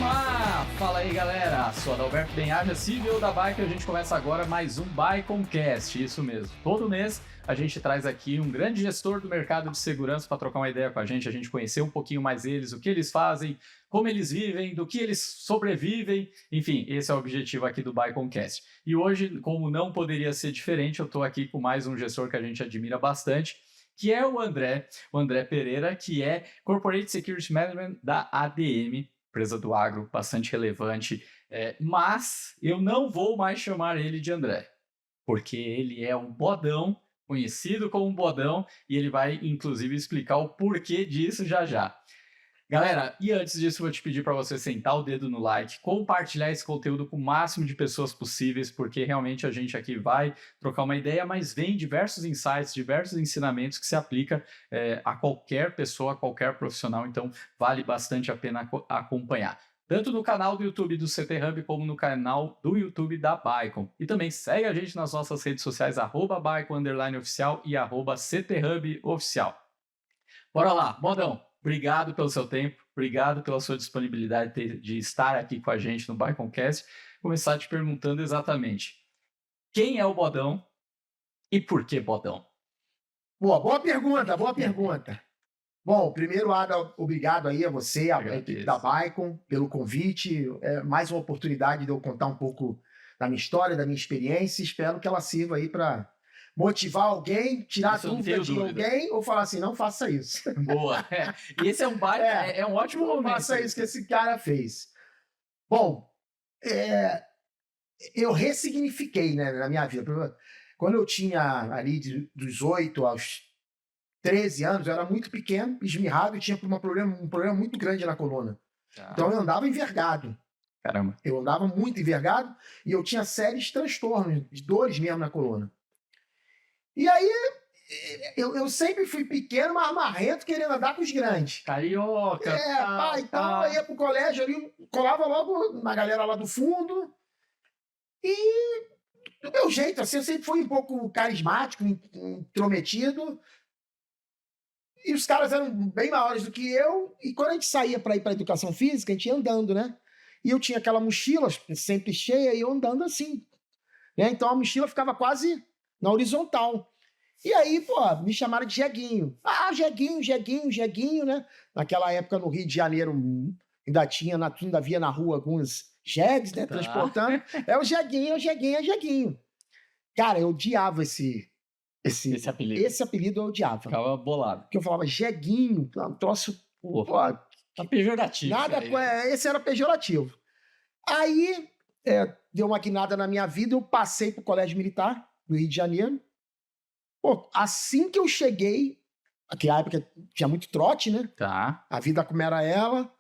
Turma! Fala aí, galera! Sou Adalberto Benhaja, CEO da Bike, e a gente começa agora mais um Bikeoncast, isso mesmo. Todo mês a gente traz aqui um grande gestor do mercado de segurança para trocar uma ideia com a gente conhecer um pouquinho mais eles, o que eles fazem, como eles vivem, do que eles sobrevivem, enfim, esse é o objetivo aqui do Bikeoncast. E hoje, como não poderia ser diferente, eu estou aqui com mais um gestor que a gente admira bastante, que é o André Pereira, que é Corporate Security Management da ADM, empresa do agro, bastante relevante, mas eu não vou mais chamar ele de André, porque ele é um bodão, conhecido como um bodão, e ele vai, inclusive, explicar o porquê disso já já. Galera, e antes disso, vou te pedir para você sentar o dedo no like, compartilhar esse conteúdo com o máximo de pessoas possíveis, porque realmente a gente aqui vai trocar uma ideia, mas vem diversos insights, diversos ensinamentos que se aplica a qualquer pessoa, a qualquer profissional, então vale bastante a pena acompanhar. Tanto no canal do YouTube do CT Hub, como no canal do YouTube da Bicon. E também segue a gente nas nossas redes sociais, @Bicon_oficial e @CTHubOficial. Bora lá, Bodão! Obrigado pelo seu tempo, obrigado pela sua disponibilidade de estar aqui com a gente no Bikeoncast. Começar te perguntando exatamente quem é o Bodão e por que Bodão? Boa pergunta. Bom, primeiro, Ada, obrigado aí a você, a equipe da Bicon, pelo convite. É mais uma oportunidade de eu contar um pouco da minha história, da minha experiência. Espero que ela sirva aí para motivar alguém, tirar dúvida de alguém ou falar assim, não faça isso. Boa. E esse é um é um ótimo momento. Não faça isso que esse cara fez. Bom, eu ressignifiquei, né, na minha vida. Quando eu tinha ali dos 8 aos 13 anos, eu era muito pequeno, esmirrado e tinha um problema muito grande na coluna. Então eu andava envergado. Caramba. Eu andava muito envergado e eu tinha sérios transtornos, de dores mesmo na coluna. E aí, eu sempre fui pequeno, mas marrento, querendo andar com os grandes. Carioca. Então eu ia pro colégio ali, colava logo na galera lá do fundo. E do meu jeito, assim, eu sempre fui um pouco carismático, intrometido. E os caras eram bem maiores do que eu. E quando a gente saía para ir para educação física, a gente ia andando, né? E eu tinha aquela mochila sempre cheia e eu andando assim. Né? Então a mochila ficava quase na horizontal. E aí, me chamaram de Jeguinho. Jeguinho, né? Naquela época no Rio de Janeiro ainda havia na rua alguns jegues, né? Transportando. É o Jeguinho. Cara, eu odiava esse apelido. Esse apelido eu odiava. Ficava bolado. Porque eu falava Jeguinho, um troço... Tá pejorativo. Esse era pejorativo. Aí, deu uma guinada na minha vida, eu passei pro Colégio Militar, no Rio de Janeiro. Assim que eu cheguei, naquela época tinha muito trote, né? Tá. A vida como era ela,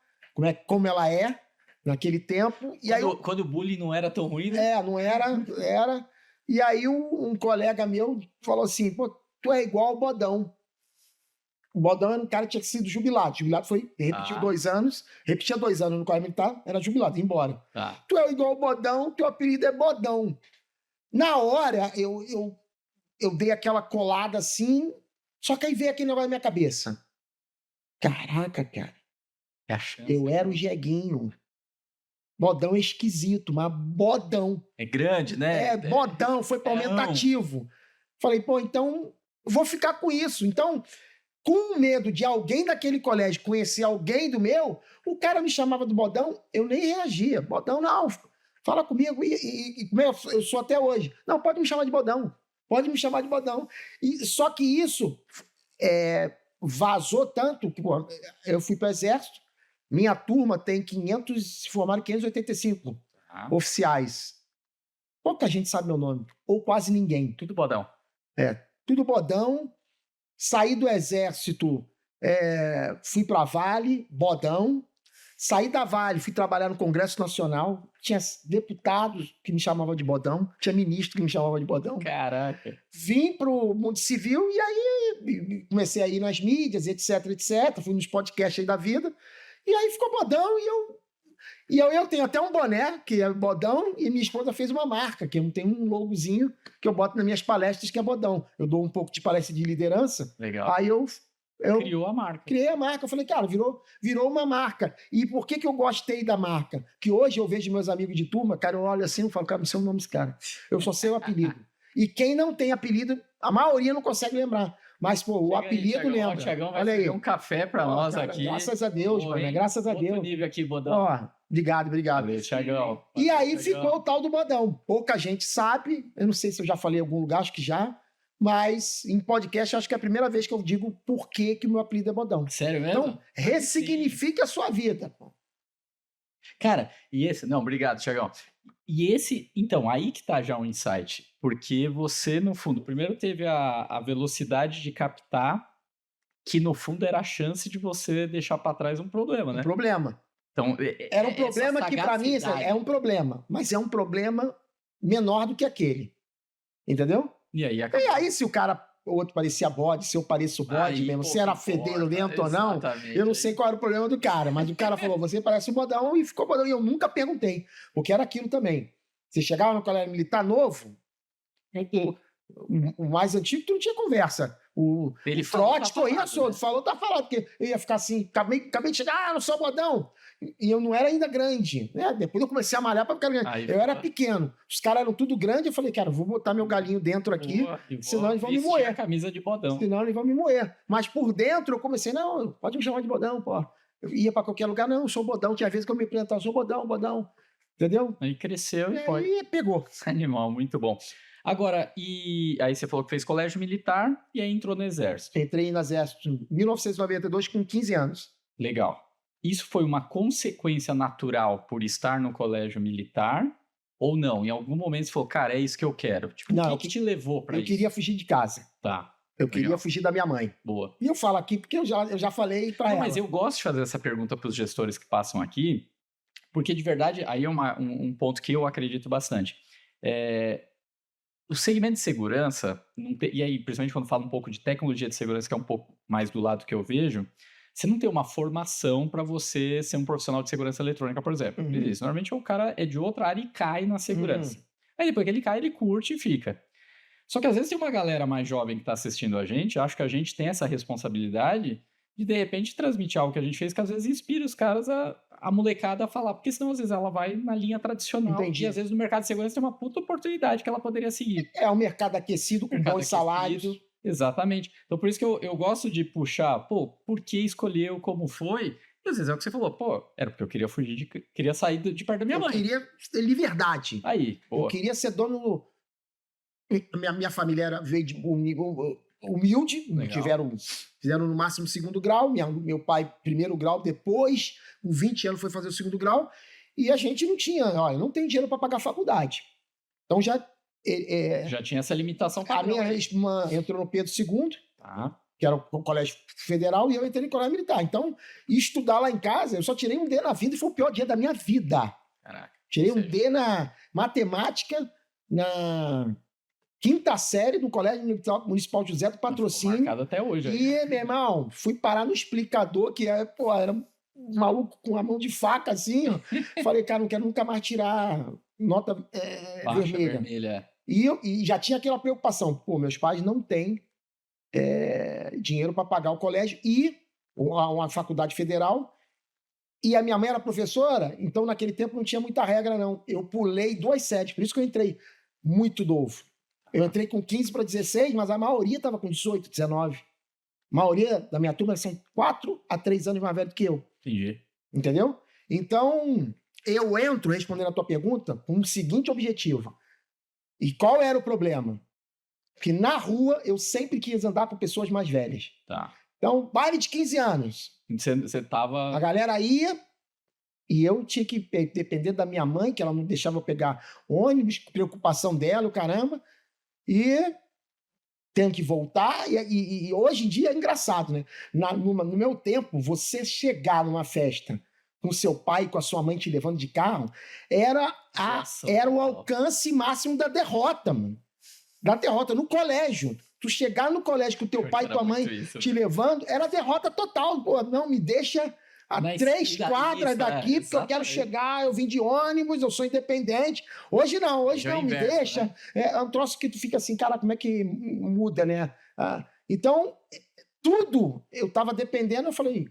como ela é, naquele tempo. E quando o bullying não era tão ruim, né? Não era. E aí um colega meu falou assim, tu é igual ao Bodão. O Bodão era um cara que tinha sido jubilado. Jubilado repetia 2 anos no Colégio Militar, era jubilado, ia embora. Tá. Tu é igual ao Bodão, teu apelido é Bodão. Na hora, eu dei aquela colada assim, só que aí veio aquele negócio na minha cabeça. Caraca, cara. É a chance. Eu era o Jeguinho. Bodão é esquisito, mas Bodão. É grande, né? Bodão, foi para aumentativo. Falei, então vou ficar com isso. Então, com medo de alguém daquele colégio conhecer alguém do meu, o cara me chamava de Bodão, eu nem reagia. Bodão, não, fala comigo. E como eu sou até hoje. Não, pode me chamar de Bodão. E, só que isso vazou tanto que eu fui para o Exército. Minha turma tem se formaram 585 oficiais. Pouca gente sabe meu nome, ou quase ninguém. Tudo Bodão. Tudo Bodão. Saí do Exército, fui para a Vale, Bodão. Saí da Vale, fui trabalhar no Congresso Nacional. Tinha deputados que me chamavam de Bodão, tinha ministro que me chamava de Bodão. Caraca. Vim pro mundo civil e aí comecei a ir nas mídias, etc. Fui nos podcasts aí da vida. E aí ficou Bodão e eu tenho até um boné, que é Bodão, e minha esposa fez uma marca, que eu tenho um logozinho que eu boto nas minhas palestras, que é Bodão. Eu dou um pouco de palestra de liderança. Legal. Aí eu Criou a marca. Criei a marca. Eu falei, cara, virou uma marca. E por que eu gostei da marca? Que hoje eu vejo meus amigos de turma, cara, eu olho assim e falo, cara, não sei o nome desse cara. Eu só sei o apelido. E quem não tem apelido, a maioria não consegue lembrar. Mas, pô, o apelido lembra. O Thiagão vai Olha aí. um café para nós, cara, aqui. Graças a Deus, mano. Graças a Deus. Nível aqui, Bodão. Ó, obrigado. Valeu, Thiagão. E aí ficou o tal do Bodão. Pouca gente sabe. Eu não sei se eu já falei em algum lugar, acho que já. Mas em podcast, acho que é a primeira vez que eu digo por que o meu apelido é Bodão. Sério mesmo? Então, ressignifique a sua vida. Cara, e esse... Não, obrigado, Thiagão. E esse... Então, aí que tá já um insight. Porque você, no fundo, primeiro teve a velocidade de captar, que no fundo era a chance de você deixar para trás um problema, né? Um problema. Então, era um problema que, para mim, é um problema. Mas é um problema menor do que aquele. Entendeu? E aí, se o cara, o outro parecia bode, se eu pareço bode mesmo, se era fedorento ou não, eu não sei qual era o problema do cara, mas o cara falou, você parece um bodão, e ficou bodão, e eu nunca perguntei, porque era aquilo também. Você chegava no colégio militar novo, o mais antigo, tu não tinha conversa. O trote corria solto, falou, tá falado, porque eu ia ficar assim, acabei de chegar, não sou bodão. E eu não era ainda grande, né? Depois eu comecei a malhar para ficar grande. Eu era pequeno. Os caras eram tudo grande. Eu falei, cara, vou botar meu galinho dentro aqui, senão eles vão me moer. A camisa de bodão. Senão eles vão me moer. Mas por dentro eu comecei, não, pode me chamar de bodão, pô. Eu ia para qualquer lugar, não, eu sou bodão. Tinha vezes que eu me apresentava, sou bodão. Entendeu? Aí cresceu e foi. Aí pegou. Animal, muito bom. Agora, e aí você falou que fez colégio militar e aí entrou no exército. Entrei no exército em 1992 com 15 anos. Legal. Isso foi uma consequência natural por estar no colégio militar ou não? Em algum momento você falou, cara, é isso que eu quero. Tipo, não, o que te levou para isso? Eu queria fugir de casa. Tá. Eu queria fugir da minha mãe. Boa. E eu falo aqui porque eu já falei para ela. Mas eu gosto de fazer essa pergunta para os gestores que passam aqui, porque de verdade, aí é um ponto que eu acredito bastante. O segmento de segurança, e aí principalmente quando falo um pouco de tecnologia de segurança, que é um pouco mais do lado que eu vejo, você não tem uma formação para você ser um profissional de segurança eletrônica, por exemplo. Uhum. Isso. Normalmente o cara é de outra área e cai na segurança. Uhum. Aí depois que ele cai, ele curte e fica. Só que às vezes tem uma galera mais jovem que está assistindo a gente, acho que a gente tem essa responsabilidade de repente transmitir algo que a gente fez que às vezes inspira os caras a molecada a falar, porque senão às vezes ela vai na linha tradicional. Entendi. E às vezes no mercado de segurança tem uma puta oportunidade que ela poderia seguir. É um mercado aquecido com bons salários. Exatamente. Então, por isso que eu gosto de puxar, por que escolheu, como foi? E às vezes é o que você falou, era porque eu queria fugir, queria sair de perto da minha mãe. Eu queria ter liberdade. Aí, eu queria ser dono. Minha família veio de humilde, fizeram no máximo 2º grau, meu pai 1º grau, depois, com 20 anos, foi fazer o 2º grau, e a gente não tinha, olha, não tem dinheiro para pagar a faculdade. Então já tinha essa limitação. A minha irmã entrou no Pedro II, que era o colégio federal, e eu entrei no colégio militar. Então, estudar lá em casa, eu só tirei um D na vida e foi o pior dia da minha vida. Caraca. Tirei um D na matemática, na 5ª série do Colégio Municipal José do Patrocínio. Marcado até hoje. E, meu irmão, fui parar no explicador, que era um maluco com a mão de faca, assim. Falei, cara, não quero nunca mais tirar nota vermelha. E já tinha aquela preocupação. Meus pais não têm dinheiro para pagar o colégio e uma faculdade federal. E a minha mãe era professora, então naquele tempo não tinha muita regra, não. Eu pulei 2 séries, por isso que eu entrei muito novo. Eu entrei com 15 para 16, mas a maioria estava com 18, 19. A maioria da minha turma são 4 a 3 anos mais velho do que eu. Entendi. Entendeu? Então, eu entro, respondendo a tua pergunta, com o seguinte objetivo. E qual era o problema? Que na rua eu sempre quis andar com pessoas mais velhas. Tá. Então, baile de 15 anos. Você tava... A galera ia e eu tinha que depender da minha mãe, que ela não deixava eu pegar ônibus, preocupação dela, o caramba. E tenho que voltar. E hoje em dia é engraçado, né? No meu tempo, você chegar numa festa com seu pai e com a sua mãe te levando de carro, era o alcance máximo da derrota, mano. Da derrota no colégio. Tu chegar no colégio com teu pai e tua mãe te levando, era derrota total. Não, me deixa a 3 quadras daqui, porque eu quero chegar, eu vim de ônibus, eu sou independente. Hoje não, me deixa. Né? É um troço que tu fica assim, cara, como é que muda, né? Então, tudo eu tava dependendo, eu falei...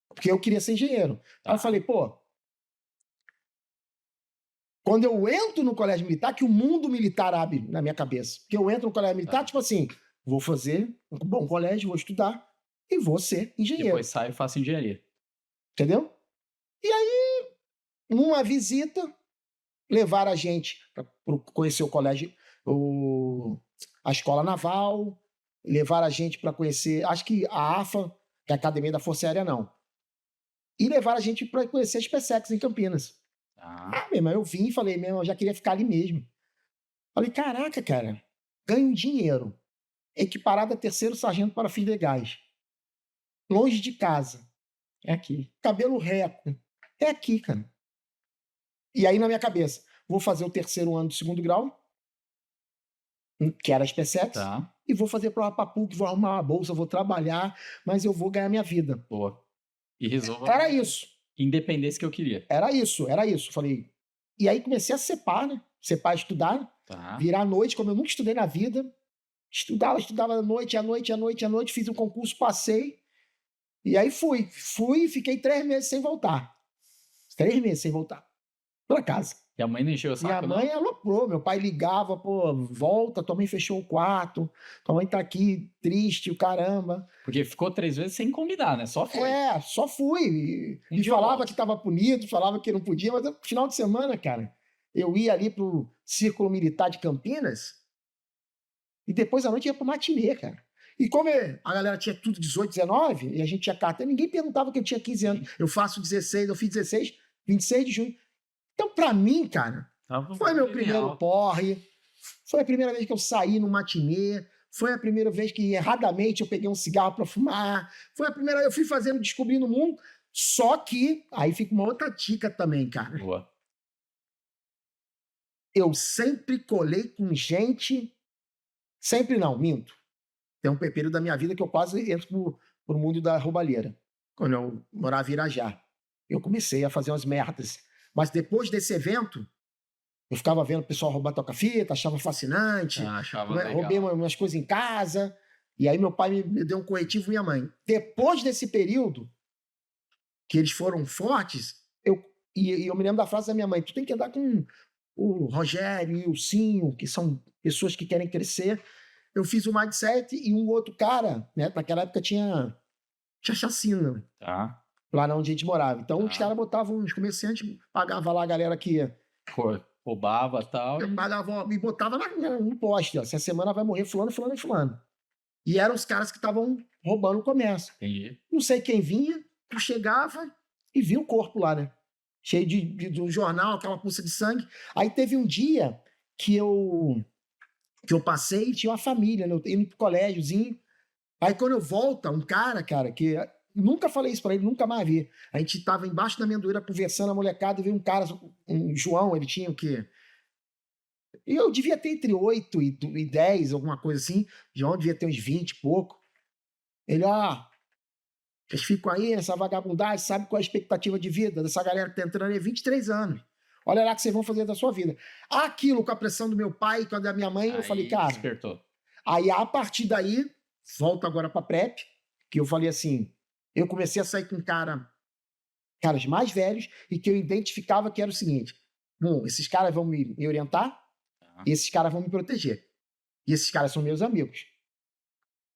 Porque eu queria ser engenheiro. Aí eu falei, pô... Quando eu entro no colégio militar, que o mundo militar abre na minha cabeça. Porque eu entro no colégio militar, tipo assim, vou fazer um bom colégio, vou estudar e vou ser engenheiro. Depois saio e faço engenharia. Entendeu? E aí, numa visita, levaram a gente para conhecer o colégio, a escola naval, levaram a gente para conhecer, acho que a AFA, que é a Academia da Força Aérea, não. E levaram a gente para conhecer a SpaceX em Campinas. Meu irmão, eu vim e falei, meu irmão, eu já queria ficar ali mesmo. Falei, caraca, cara, ganho dinheiro, equiparado a terceiro sargento para fim de gás, longe de casa, é aqui. Cabelo reco, é aqui, cara. E aí na minha cabeça, vou fazer o terceiro ano do segundo grau, que era a SpaceX, e vou fazer prova para PUC, vou arrumar uma bolsa, vou trabalhar, mas eu vou ganhar minha vida. Boa. E resolva. Era isso. Independência que eu queria. Era isso. Falei. E aí comecei a separar, né? Separar, estudar, virar à noite, como eu nunca estudei na vida. Estudava à noite, fiz um concurso, passei. E aí fui e fiquei 3 meses sem voltar. 3 meses sem voltar. Pra casa. E a mãe não encheu o saco, Minha mãe aloprou, meu pai ligava, pô, volta, tua mãe fechou o quarto, tua mãe tá aqui triste, o caramba. Porque ficou 3 vezes sem convidar, né? Só foi. Só fui. E falava que tava punido, falava que não podia, mas no final de semana, cara, eu ia ali pro Círculo Militar de Campinas e depois à noite ia pro matinê, cara. E como a galera tinha tudo 18, 19, e a gente tinha carta, ninguém perguntava que eu tinha 15 anos. Eu faço 16, eu fiz 16, 26 de junho. Então, pra mim, cara, foi meu primeiro porre, foi a primeira vez que eu saí no matinê, foi a primeira vez que, erradamente, eu peguei um cigarro pra fumar, foi a primeira vez que eu fui fazendo, descobrindo o mundo, só que, aí fica uma outra dica também, cara. Boa. Eu sempre colei com gente, sempre não, minto. Tem um período da minha vida que eu quase entro pro mundo da roubalheira, quando eu morava em Irajá. Eu comecei a fazer umas merdas. Mas depois desse evento, eu ficava vendo o pessoal roubar toca-fita, achava fascinante. Achava legal. Roubei umas coisas em casa. E aí meu pai me deu um corretivo e minha mãe. Depois desse período, que eles foram fortes, eu me lembro da frase da minha mãe, tu tem que andar com o Rogério e o Cinho, que são pessoas que querem crescer. Eu fiz o mindset e um outro cara, né? Naquela época tinha chacina. Lá onde a gente morava. Então, os caras botavam, os comerciantes pagavam lá a galera que roubava e tal. Me botava no poste. Ó, essa semana vai morrer fulano, fulano e fulano. E eram os caras que estavam roubando o comércio. Entendi. Não sei quem vinha, tu chegava e via o corpo lá, né? Cheio de um jornal, aquela poça de sangue. Aí teve um dia que eu passei e tinha uma família, né? Eu indo pro colégiozinho. Aí quando eu volto, um cara, que... Nunca falei isso pra ele, nunca mais vi. A gente tava embaixo da amendoeira conversando, a molecada, e veio um cara, um João, ele tinha o quê? Eu devia ter entre 8 e 10, alguma coisa assim. João devia ter uns 20 e pouco. Ele, vocês ficam aí nessa vagabundagem, sabe qual é a expectativa de vida dessa galera que tá entrando aí? 23 anos. Olha lá o que vocês vão fazer da sua vida. Aquilo com a pressão do meu pai e com a da minha mãe, eu falei, cara... Despertou. Aí, a partir daí, volto agora pra PrEP, que eu falei assim... Eu comecei a sair com caras mais velhos e que eu identificava que era o seguinte: bom, esses caras vão me orientar e esses caras vão me proteger. E esses caras são meus amigos.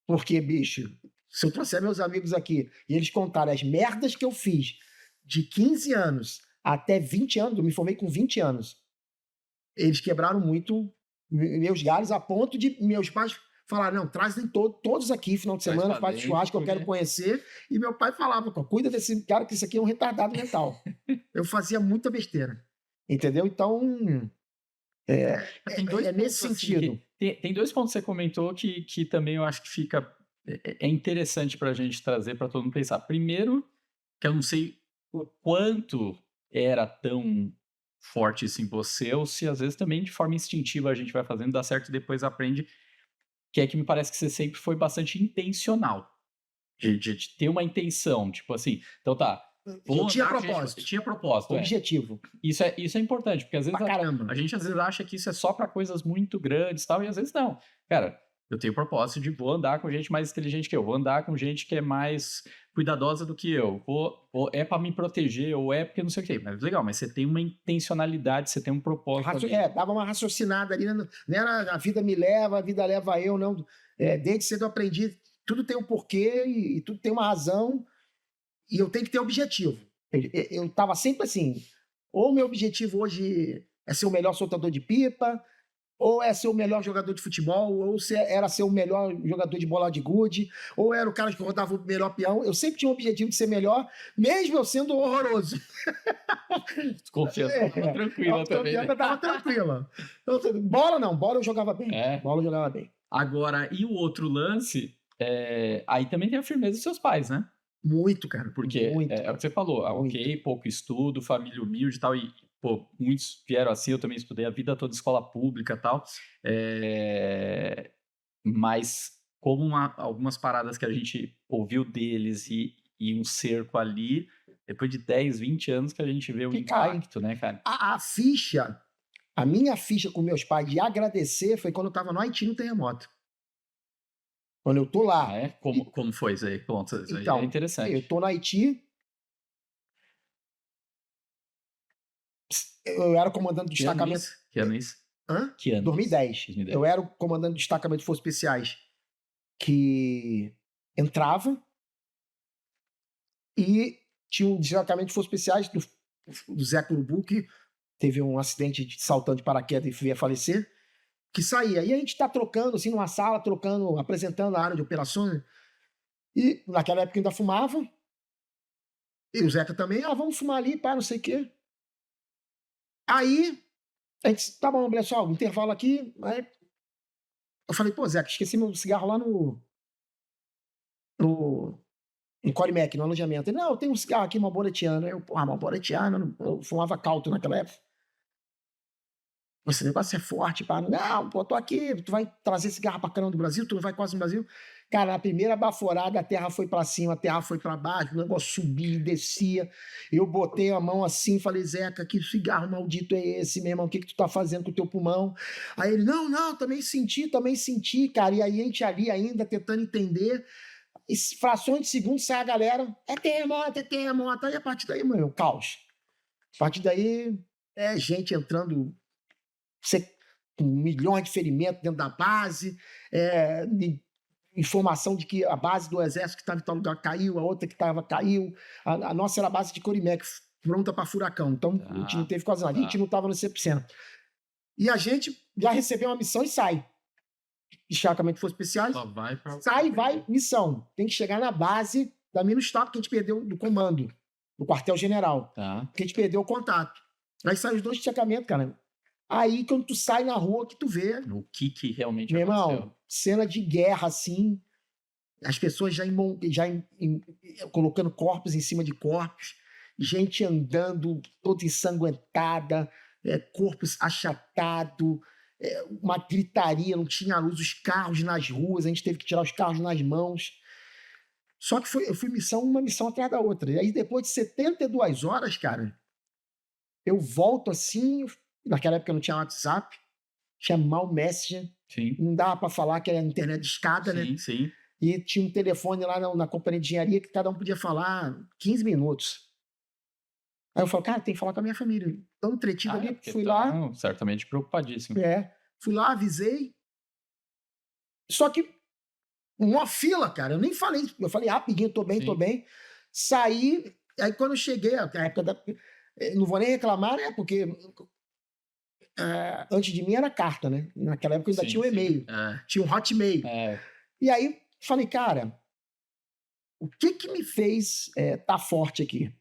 Porque, bicho, se eu trouxer meus amigos aqui e eles contarem as merdas que eu fiz de 15 anos até 20 anos, eu me formei com 20 anos, eles quebraram muito meus galhos a ponto de meus pais... Falaram, não, trazem todos aqui, final de semana, faz churrasco, que eu quero conhecer. E meu pai falava, cuida desse cara, que isso aqui é um retardado mental. Eu fazia muita besteira. Entendeu? Então, é nesse sentido. Assim, tem 2 pontos que você comentou que também eu acho que fica... É interessante pra gente trazer, pra todo mundo pensar. Primeiro, que eu não sei o quanto era tão forte isso em você, ou se às vezes também de forma instintiva a gente vai fazendo, dá certo e depois aprende... Que é que me parece que você sempre foi bastante intencional. De ter uma intenção, tipo assim, então tá. Tinha propósito. Tinha propósito. Objetivo. Isso é importante, porque às vezes caramba. A gente às vezes acha que isso é só para coisas muito grandes e tal, e às vezes não. Cara, Eu tenho propósito de vou andar com gente mais inteligente que eu, vou andar com gente que é mais cuidadosa do que eu, é para me proteger, ou é porque não sei o quê. Mas legal, mas você tem uma intencionalidade, você tem um propósito ali. Dava uma raciocinada ali, não era a vida me leva, a vida leva eu, não. Desde cedo eu aprendi, tudo tem um porquê e tudo tem uma razão, e eu tenho que ter objetivo. Eu estava sempre assim, ou meu objetivo hoje é ser o melhor soltador de pipa, ou é ser o melhor jogador de futebol, ou era ser o melhor jogador de bola de gude, ou era o cara que rodava o melhor peão. Eu sempre tinha o objetivo de ser melhor, mesmo eu sendo horroroso. Confiança estava tranquila também. Confiança estava tranquila. Então, bola eu jogava bem. Bola eu jogava bem. Agora, e o outro lance, aí também tem a firmeza dos seus pais, né? Muito, cara. Porque muito. É o que você falou, ok, pouco estudo, família humilde e tal, e pô, muitos vieram assim, eu também estudei a vida toda em escola pública e tal, mas como algumas paradas que a gente ouviu deles e um cerco ali, depois de 10, 20 anos que a gente vê o impacto, né, cara? A minha ficha com meus pais de agradecer foi quando eu tava no Haiti no terremoto. Quando eu tô lá. Como foi isso aí? Conta, isso então, aí é interessante. Eu tô no Haiti. Eu era comandante do destacamento. Que ano isso? Hã? Que ano? 2010. Eu era o comandante do destacamento de forças especiais que entrava e tinha um destacamento de forças especiais do Zé Curubu, que teve um acidente de saltando de paraquedas e veio a falecer, que saía. E a gente tá trocando, assim, numa sala, apresentando a área de operações. E naquela época ainda fumava. E o Zeca também, vamos fumar ali, pá, não sei o quê. Aí, a gente, tá bom, pessoal, intervalo aqui. Aí, eu falei, pô, Zeca, esqueci meu cigarro lá no Corimec, no alojamento. Ele, não, eu tenho um cigarro aqui, uma boletiana. Uma boletiana, eu fumava Calto naquela época. Esse negócio é forte, pá. Não, pô, tô aqui, tu vai trazer cigarro pra caramba do Brasil, tu não vai quase no Brasil. Cara, na primeira baforada, a terra foi pra cima, a terra foi pra baixo, o negócio subia e descia. Eu botei a mão assim, falei, Zeca, que cigarro maldito é esse, meu irmão? O que tu tá fazendo com o teu pulmão? Aí ele, não, também senti, cara. E aí a gente ali ainda tentando entender. E frações de segundo sai a galera, é terremoto. Aí a partir daí, mano, caos. A partir daí, gente entrando com milhões de ferimentos dentro da base, informação de que a base do exército que estava em tal lugar caiu, a outra que estava caiu. A nossa era a base de Corimec, pronta para furacão. Então, a gente não teve quase nada. A gente não estava no 100%. E a gente já recebeu uma missão e sai. Destacamento de forças especiais. Vai, missão. Tem que chegar na base da Minustop, que a gente perdeu do comando, do quartel-general. Que a gente perdeu o contato. Aí saem os 2 destacamentos, cara. Aí, quando tu sai na rua, que tu vê... O que realmente meu aconteceu. Irmão, cena de guerra, assim, as pessoas já colocando corpos em cima de corpos, gente andando toda ensanguentada, corpos achatados, uma gritaria, não tinha luz, os carros nas ruas, a gente teve que tirar os carros nas mãos. Só que eu fui uma missão atrás da outra. E aí, depois de 72 horas, cara, eu volto assim... Naquela época não tinha WhatsApp, tinha mal Messenger. Sim. Não dava para falar que era internet de escada, né? Sim. E tinha um telefone lá na companhia de engenharia que cada um podia falar 15 minutos. Aí eu falo, cara, tem que falar com a minha família. Tão entretido ali, fui lá. Certamente preocupadíssimo. Fui lá, avisei. Só que uma fila, cara, eu nem falei. Eu falei rapidinho, tô bem. Saí, aí quando eu cheguei, a época não vou nem reclamar, né? Porque... antes de mim era carta, né? Naquela época eu ainda tinha um e-mail, tinha um Hotmail. E aí falei, cara, o que me fez tá forte aqui?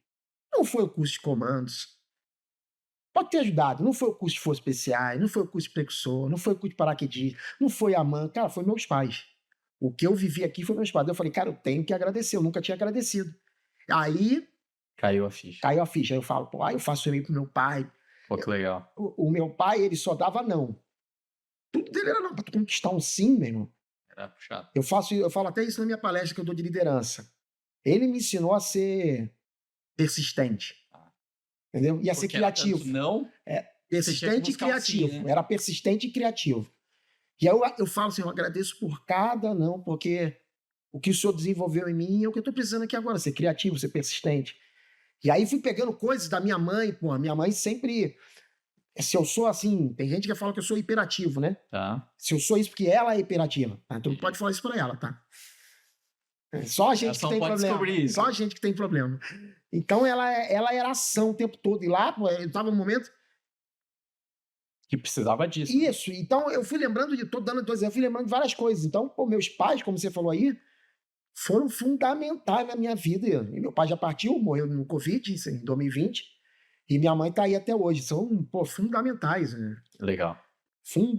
Não foi o curso de comandos. Pode ter ajudado. Não foi o curso de forças especiais, não foi o curso de precursor, não foi o curso de paraquedismo, não foi a MAN. Cara, foi meus pais. O que eu vivi aqui foi meus pais. Eu falei, cara, eu tenho que agradecer. Eu nunca tinha agradecido. Aí... Caiu a ficha. Aí eu falo, pô, eu faço e-mail pro meu pai. Pô, que legal. O meu pai, ele só dava não. Tudo dele era não. Pra tu conquistar um sim, meu irmão. Era puxado. Eu falo até isso na minha palestra que eu dou de liderança. Ele me ensinou a ser persistente. Entendeu? E a ser criativo. Não? Persistente e criativo. Sim, né? Era persistente e criativo. E aí eu falo assim, eu agradeço por cada não, porque o que o senhor desenvolveu não, porque o que o senhor desenvolveu em mim é o que eu estou precisando aqui agora, ser criativo, ser persistente. E aí fui pegando coisas da minha mãe, pô, minha mãe sempre... Se eu sou assim, tem gente que fala que eu sou hiperativo, né? Tá. Se eu sou isso porque ela é hiperativa, tá? Tu não pode falar isso pra ela, tá? Só a gente que tem problema. Só a gente que tem problema. Então ela era ação o tempo todo. E lá, pô, eu tava num momento que precisava disso. Isso. Então eu fui lembrando eu fui lembrando de várias coisas. Então, pô, meus pais, como você falou aí, foram fundamentais na minha vida. E meu pai já partiu, morreu no Covid em 2020. E minha mãe tá aí até hoje. São, pô, fundamentais, né? Legal. Foram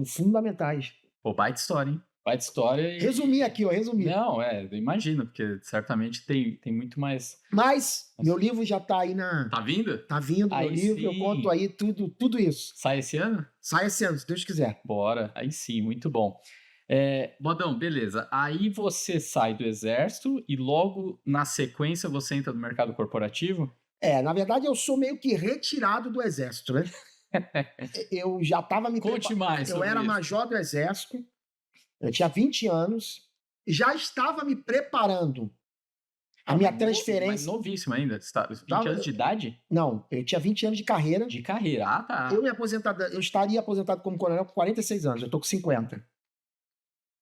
fundamentais. Pô, baita história, hein? Baita história. Resumi aqui, ó, resumi. Não, eu imagino, porque certamente tem muito mais. Mas meu livro já tá aí na... Tá vindo? Tá vindo, aí meu livro, sim. eu conto aí tudo isso. Sai esse ano? Sai esse ano, se Deus quiser. Bora, aí sim, muito bom. Bodão, beleza. Aí você sai do exército e logo na sequência você entra no mercado corporativo? Na verdade eu sou meio que retirado do exército, né? Eu já estava me Conte mais. Eu era major do exército, eu tinha 20 anos, já estava me preparando a minha transferência. Mas novíssimo ainda, 20 anos de idade? Não, eu tinha 20 anos de carreira. De carreira, tá. Eu estaria aposentado como coronel com 46 anos, eu tô com 50.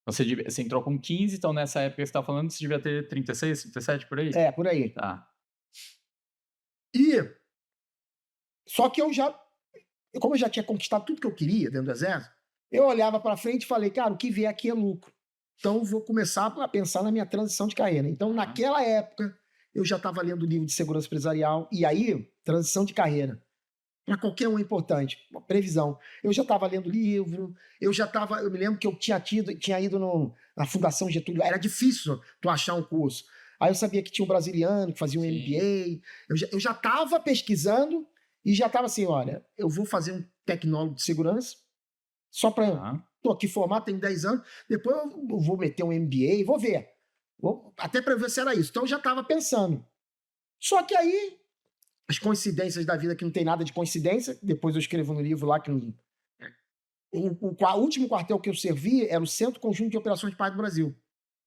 Você entrou com 15, então nessa época que você tá falando, você devia ter 36, 37 por aí? Por aí. Tá. Só que como eu já tinha conquistado tudo que eu queria dentro do exército, eu olhava para frente e falei, cara, o que vier aqui é lucro. Então vou começar a pensar na minha transição de carreira. Então naquela época eu já estava lendo livro de segurança empresarial e aí transição de carreira para qualquer um é importante, uma previsão. Eu já estava lendo livro, eu me lembro que eu tinha ido na Fundação Getúlio, era difícil tu achar um curso. Aí eu sabia que tinha um brasiliano que fazia um MBA, eu já estava pesquisando e já estava assim, olha, eu vou fazer um tecnólogo de segurança, só para... Estou aqui formado, tenho 10 anos, depois eu vou meter um MBA, vou ver. Até para ver se era isso. Então eu já estava pensando. Só que aí, as coincidências da vida, que não tem nada de coincidência, depois eu escrevo no livro lá que... O último quartel que eu servi era o Centro Conjunto de Operações de Paz do Brasil,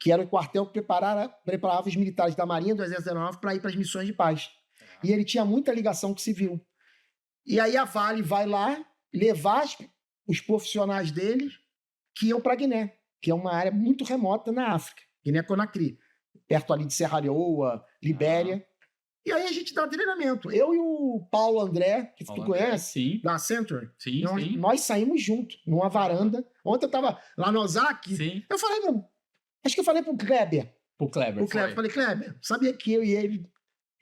que era o quartel que preparava os militares da Marinha, do Exército Aeronáutico para ir para as missões de paz. E ele tinha muita ligação com o civil. E aí a Vale vai lá levar os profissionais deles que iam para Guiné, que é uma área muito remota na África, Guiné-Conakry, perto ali de Serra Leoa, Libéria. E aí a gente dá treinamento. Eu e o Paulo André, que tu conhece, sim. da Accenture, sim. Nós saímos juntos, numa varanda. Ontem eu tava lá no Ozaki, eu falei, acho que eu falei pro Kleber. O Kleber. Falei, Kleber, sabia que eu e ele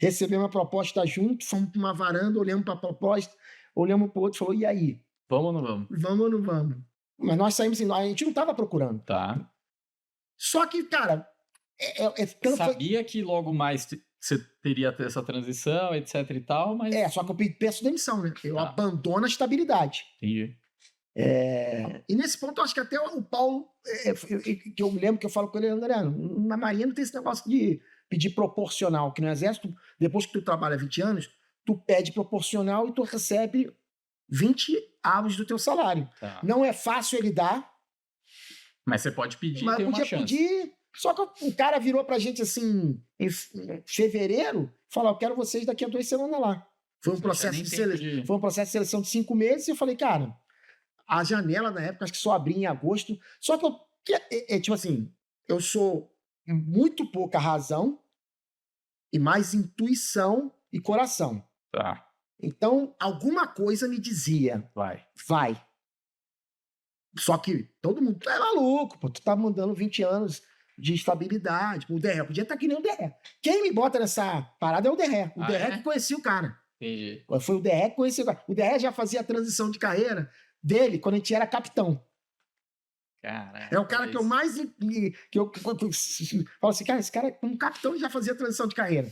recebemos uma proposta junto, fomos para uma varanda, olhamos para a proposta, olhamos para o outro e falou, e aí? Vamos ou não vamos? Vamos ou não vamos? Mas nós saímos assim, a gente não estava procurando. Tá. Só que, cara... Sabia que logo mais você teria essa transição, etc e tal, mas... só que eu peço demissão, né? Eu abandono a estabilidade. Entendi. E nesse ponto, eu acho que até o Paulo, que eu me lembro que eu falo com ele, André, na Marinha não tem esse negócio de pedir proporcional, que no Exército, depois que tu trabalha 20 anos, tu pede proporcional e tu recebe 20 avos do teu salário. Tá. Não é fácil ele dar. Mas você pode pedir, mas tem uma chance. Pedir, só que o cara virou pra gente assim, em fevereiro, falou, eu quero vocês daqui a 2 semanas lá. Foi um processo de seleção de 5 meses e eu falei, cara, a janela na época acho que só abria em agosto. Só que tipo assim, eu sou muito pouca razão e mais intuição e coração. Tá. Então, alguma coisa me dizia, vai. Só que todo mundo é maluco, pô, tu tá mandando 20 anos de estabilidade. O Derré podia estar que nem o Derré. Quem me bota nessa parada é o Derré. O Derré que conhecia o cara. Entendi. Foi o Derré que conhecia o cara. O Derré já fazia a transição de carreira dele quando a gente era capitão. Caraca, é o cara que eu mais... que eu falo assim, cara, esse cara, como capitão, já fazia a transição de carreira.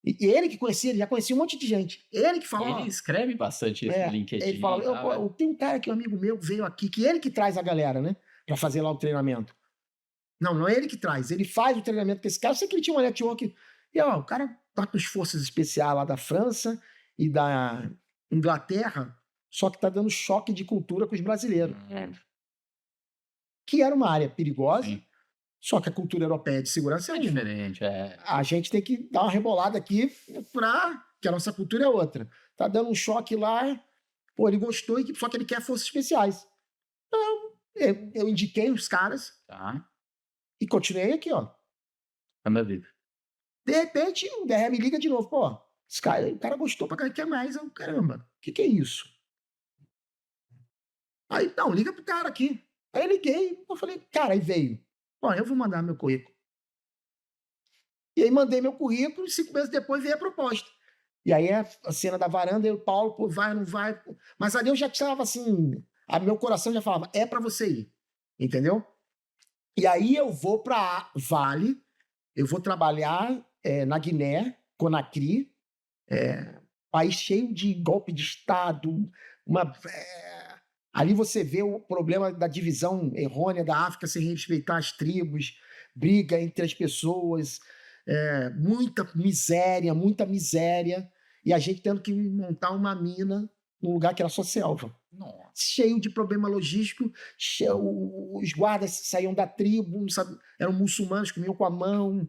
E ele que conhecia, ele já conhecia um monte de gente. Ele que falou... Ele escreve bastante isso no LinkedIn. Ele fala, tem um cara que é um amigo meu, veio aqui, que ele que traz a galera, né? Pra fazer lá o treinamento. Não é ele que traz. Ele faz o treinamento com esse cara. Eu sei que ele tinha um network. E, o cara tá com as forças especiais lá da França e da Inglaterra, só que tá dando choque de cultura com os brasileiros. que era uma área perigosa, Sim. só que a cultura europeia de segurança é É uma. diferente, A gente tem que dar uma rebolada aqui que a nossa cultura é outra. Tá dando um choque lá, pô, ele gostou, só que ele quer forças especiais. Então, eu indiquei os caras Tá. e continuei aqui, ó. Anda vida. De repente, o DRE me liga de novo, pô, o cara gostou pra caramba, quer mais. Eu, caramba, o que é isso? Aí, não, liga pro cara aqui. Aí eu liguei, eu falei, cara, aí veio. Ó, eu vou mandar meu currículo. E aí mandei meu currículo e 5 meses depois veio a proposta. E aí a cena da varanda, eu, Paulo, pô, vai, não vai. Pô. Mas ali eu já estava assim, meu coração já falava, é para você ir, entendeu? E aí eu vou para Vale, eu vou trabalhar na Guiné, Conakry, país cheio de golpe de Estado, ali você vê o problema da divisão errônea da África sem respeitar as tribos, briga entre as pessoas, muita miséria, e a gente tendo que montar uma mina num lugar que era só selva. Nossa. Cheio de problema logístico, os guardas saíam da tribo, sabe, eram muçulmanos, comiam com a mão.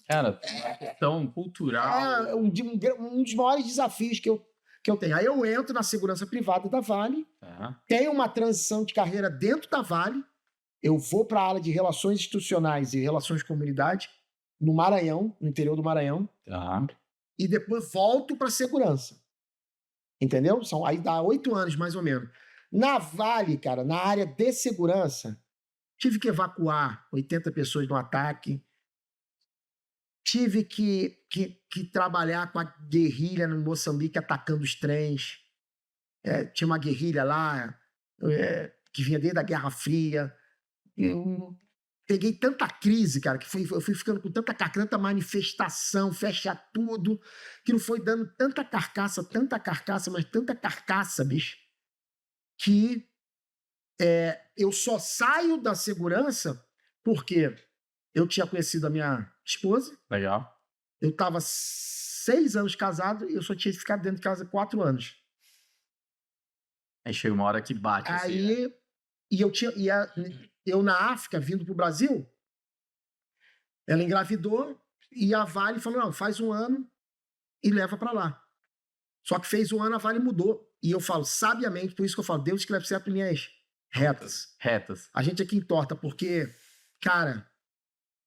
Cara, uma questão cultural. É um dos maiores desafios que eu tenho. Aí eu entro na segurança privada da Vale, tenho uma transição de carreira dentro da Vale, eu vou para a área de relações institucionais e relações de comunidade, no Maranhão, no interior do Maranhão, e depois volto para segurança. Entendeu? Aí dá 8 anos, mais ou menos. Na Vale, cara, na área de segurança, tive que evacuar 80 pessoas no ataque, tive que trabalhar com a guerrilha no Moçambique atacando os trens. Tinha uma guerrilha lá que vinha desde a Guerra Fria. Eu peguei tanta crise, cara, que eu fui ficando com tanta manifestação, fecha tudo, que não foi dando tanta carcaça, mas tanta carcaça, bicho, que eu só saio da segurança porque eu tinha conhecido a minha esposa. Legal. Eu estava 6 anos casado e eu só tinha ficado dentro de casa 4 anos. Aí chega uma hora que bate. Aí, assim, né? Eu na África, vindo para o Brasil, ela engravidou e a Vale falou, não, faz 1 ano e leva para lá. Só que fez 1 ano, a Vale mudou. E eu falo, sabiamente, por isso que eu falo, Deus escreve certo linhas retas. A gente aqui entorta, porque, cara,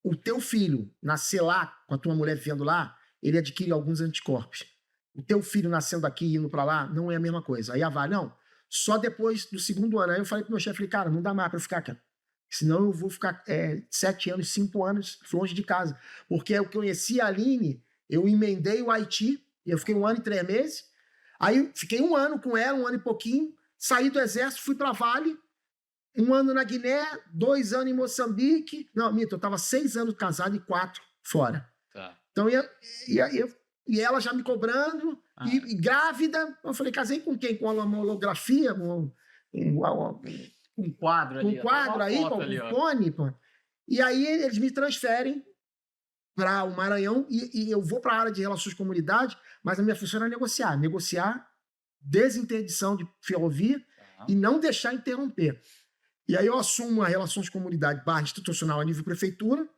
o teu filho nascer lá, com a tua mulher vivendo lá, ele adquire alguns anticorpos. O teu filho nascendo aqui e indo para lá, não é a mesma coisa. Aí a Vale, não, só depois do 2º ano. Aí eu falei pro meu chefe, falei, cara, não dá mais para ficar, cara. Senão eu vou ficar 7 anos, 5 anos longe de casa. Porque eu conheci a Aline, eu emendei o Haiti, eu fiquei 1 ano e 3 meses, aí fiquei 1 ano com ela, 1 ano e pouquinho, saí do exército, fui para Vale, 1 ano na Guiné, 2 anos em Moçambique. Não, mito, eu estava 6 anos casado e 4 fora. Tá. Então, e ela já me cobrando, e grávida. Eu falei, casei com quem? Com uma holografia? Um quadro ali. Um quadro aí, com um fone. Pô. E aí eles me transferem para o Maranhão e eu vou para a área de relações de comunidade, mas a minha função era negociar desinterdição de ferrovia e não deixar interromper. E aí eu assumo a relações de comunidade / institucional a nível prefeitura,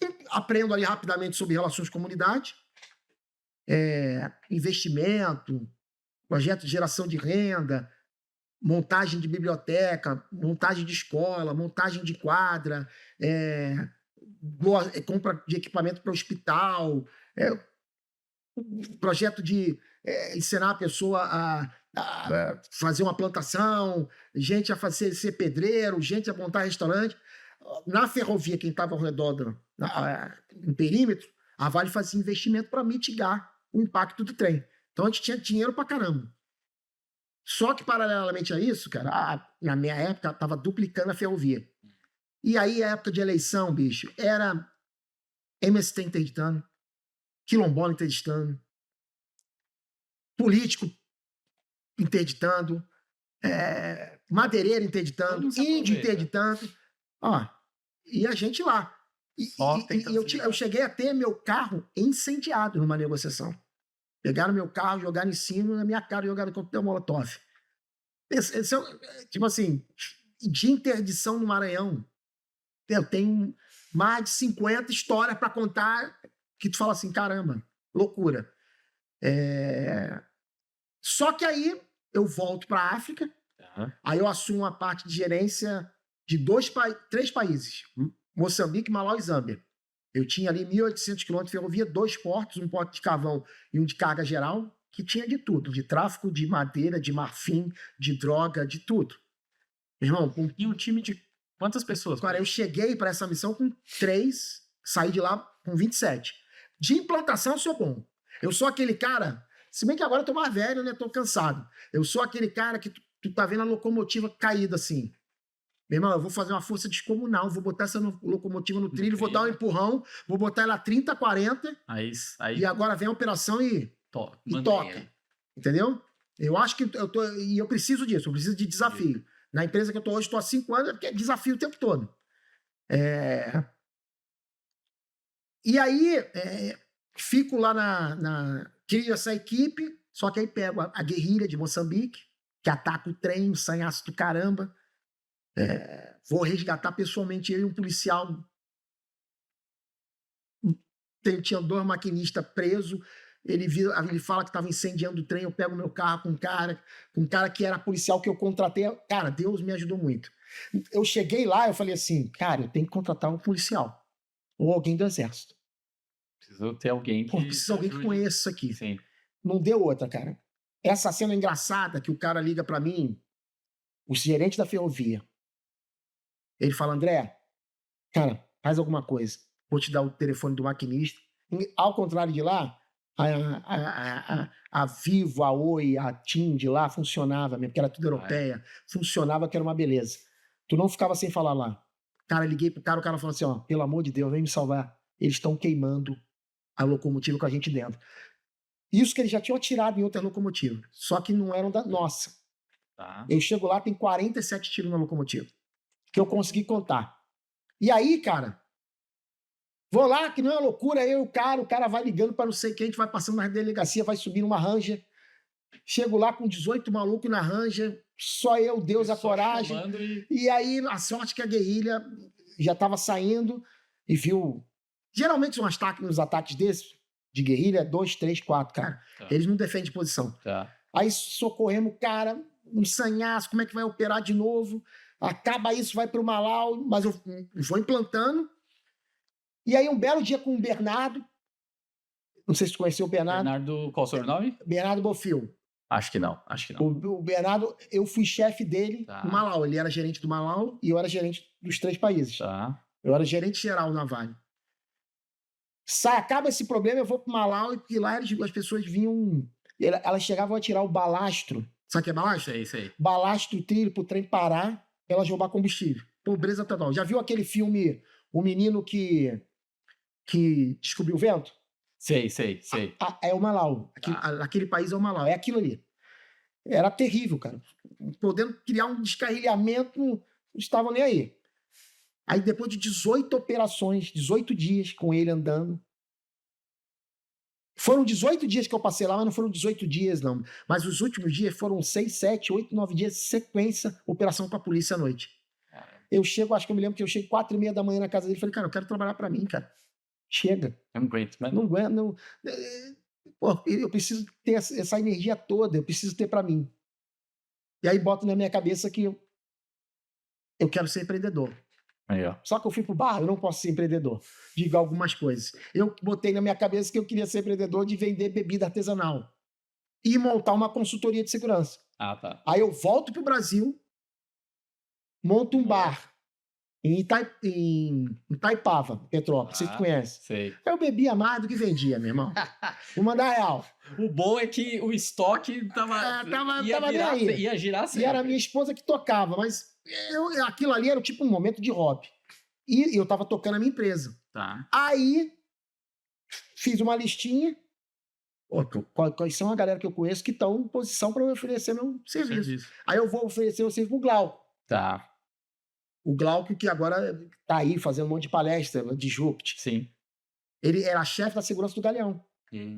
e aprendo ali rapidamente sobre relações de comunidade, investimento, projeto de geração de renda, montagem de biblioteca, montagem de escola, montagem de quadra, compra de equipamento para hospital, projeto de ensinar a pessoa a fazer uma plantação, gente a ser pedreiro, gente a montar restaurante. Na ferrovia, quem estava ao redor no perímetro, a Vale fazia investimento para mitigar o impacto do trem. Então a gente tinha dinheiro para caramba. Só que, paralelamente a isso, cara, na minha época, estava duplicando a ferrovia. E aí, a época de eleição, bicho, era MST interditando, quilombola interditando, político interditando, madeireiro interditando, índio interditando. Ó, e a gente lá. Eu cheguei a ter meu carro incendiado numa negociação. Pegaram meu carro, jogaram em cima, na minha cara, jogaram coquetel Molotov. Tipo assim, de interdição no Maranhão. Eu tenho mais de 50 histórias para contar que tu fala assim, caramba, loucura. Só que aí eu volto para a África, aí eu assumo a parte de gerência de 3 países, Moçambique, Malau e Zâmbia. Eu tinha ali 1.800 quilômetros de ferrovia, 2 portos, um porto de carvão e um de carga geral, que tinha de tudo, de tráfico de madeira, de marfim, de droga, de tudo. Meu irmão, E um time de quantas pessoas? Cara, eu cheguei para essa missão com 3, saí de lá com 27. De implantação eu sou bom. Eu sou aquele cara, se bem que agora eu tô mais velho, né? Tô cansado. Eu sou aquele cara que tu tá vendo a locomotiva caída assim. Meu irmão, eu vou fazer uma força descomunal, vou botar essa locomotiva no trilho, vou dar um empurrão, vou botar ela a 30, 40, e agora vem a operação e toca. Entendeu? Eu acho que eu preciso disso, eu preciso de desafio. Na empresa que eu tô hoje, estou há 5 anos, porque é desafio o tempo todo. E aí, fico lá crio essa equipe, só que aí pego a guerrilha de Moçambique, que ataca o trem, um sanhaço do caramba. Vou resgatar pessoalmente ele, um policial. Tinha 2 maquinistas presos. Ele fala que estava incendiando o trem. Eu pego meu carro com um cara que era policial que eu contratei. Cara, Deus me ajudou muito. Eu cheguei lá, eu falei assim, cara, eu tenho que contratar um policial ou alguém do exército. Preciso ter alguém que... Preciso de alguém que conheça isso aqui. Sim. Não deu outra, cara. Essa cena engraçada que o cara liga para mim, o gerente da ferrovia. Ele fala, André, cara, faz alguma coisa. Vou te dar o telefone do maquinista. Ao contrário de lá, a Vivo, a Oi, a TIM de lá funcionava mesmo, porque era tudo europeia. Funcionava, que era uma beleza. Tu não ficava sem falar lá. Cara, liguei pro cara, o cara falou assim, ó, pelo amor de Deus, vem me salvar. Eles estão queimando a locomotiva com a gente dentro. Isso que eles já tinham atirado em outra locomotiva. Só que não eram da nossa. Eu chego lá, tem 47 tiros na locomotiva. Que eu consegui contar. E aí, cara, vou lá, que não é uma loucura, o cara vai ligando para não sei quem, a gente vai passando na delegacia, vai subir numa Ranger. Chego lá com 18 malucos na Ranger, só eu, Deus, a coragem. E aí, a sorte que a guerrilha já estava saindo e viu. Geralmente, uns ataques desses, de guerrilha, 2, 3, 4, cara. Eles não defendem posição. Aí socorremos o cara, um sanhaço, como é que vai operar de novo? Acaba isso, vai para o Malau, mas eu vou implantando. E aí, um belo dia com o Bernardo, não sei se tu conheceu o Bernardo. Bernardo, qual é o seu nome? Bernardo Bofil. Acho que não. O Bernardo, eu fui chefe dele no Malau. Ele era gerente do Malau e eu era gerente dos 3 países. Eu era gerente geral na Vale. Acaba esse problema, eu vou para o Malau e lá as pessoas vinham... Elas chegavam a tirar o balastro. Sabe o que é balastro? Sei. Balastro, trilho para o trem parar, para elas roubar combustível. Pobreza total. Já viu aquele filme, O Menino que Descobriu o Vento? Sei. É o Malau. Aquele país é o Malau. É aquilo ali. Era terrível, cara. Podendo criar um descarrilhamento, não estavam nem aí. Aí depois de 18 operações, 18 dias com ele andando. Foram 18 dias que eu passei lá, mas não foram 18 dias, não. Mas os últimos dias foram 6, 7, 8, 9 dias de sequência, operação com a polícia à noite. Eu chego, acho que eu me lembro que eu chego 4h30 da manhã na casa dele e falei, cara, eu quero trabalhar pra mim, cara. Chega. Eu não aguento, mas... Não aguento, não. Pô, eu preciso ter essa energia toda, eu preciso ter pra mim. E aí boto na minha cabeça que eu quero ser empreendedor. Aí, ó. Só que eu fui pro bar, eu não posso ser empreendedor. Digo algumas coisas. Eu botei na minha cabeça que eu queria ser empreendedor de vender bebida artesanal. E montar uma consultoria de segurança. Aí eu volto pro Brasil, monto um bar em Itaipava, Petrópolis, você conhece. Sei. Eu bebia mais do que vendia, meu irmão. Vou mandar real. O bom é que o estoque ia girar sempre. E era a minha esposa que tocava, mas aquilo ali era tipo um momento de hobby. E eu tava tocando a minha empresa. Aí, fiz uma listinha. Quais são a galera que eu conheço que estão em posição para me oferecer meu serviço. Aí eu vou oferecer o serviço pro Glauco. O Glauco, que agora tá aí fazendo um monte de palestra de Jupt. Sim. Ele era chefe da segurança do Galeão.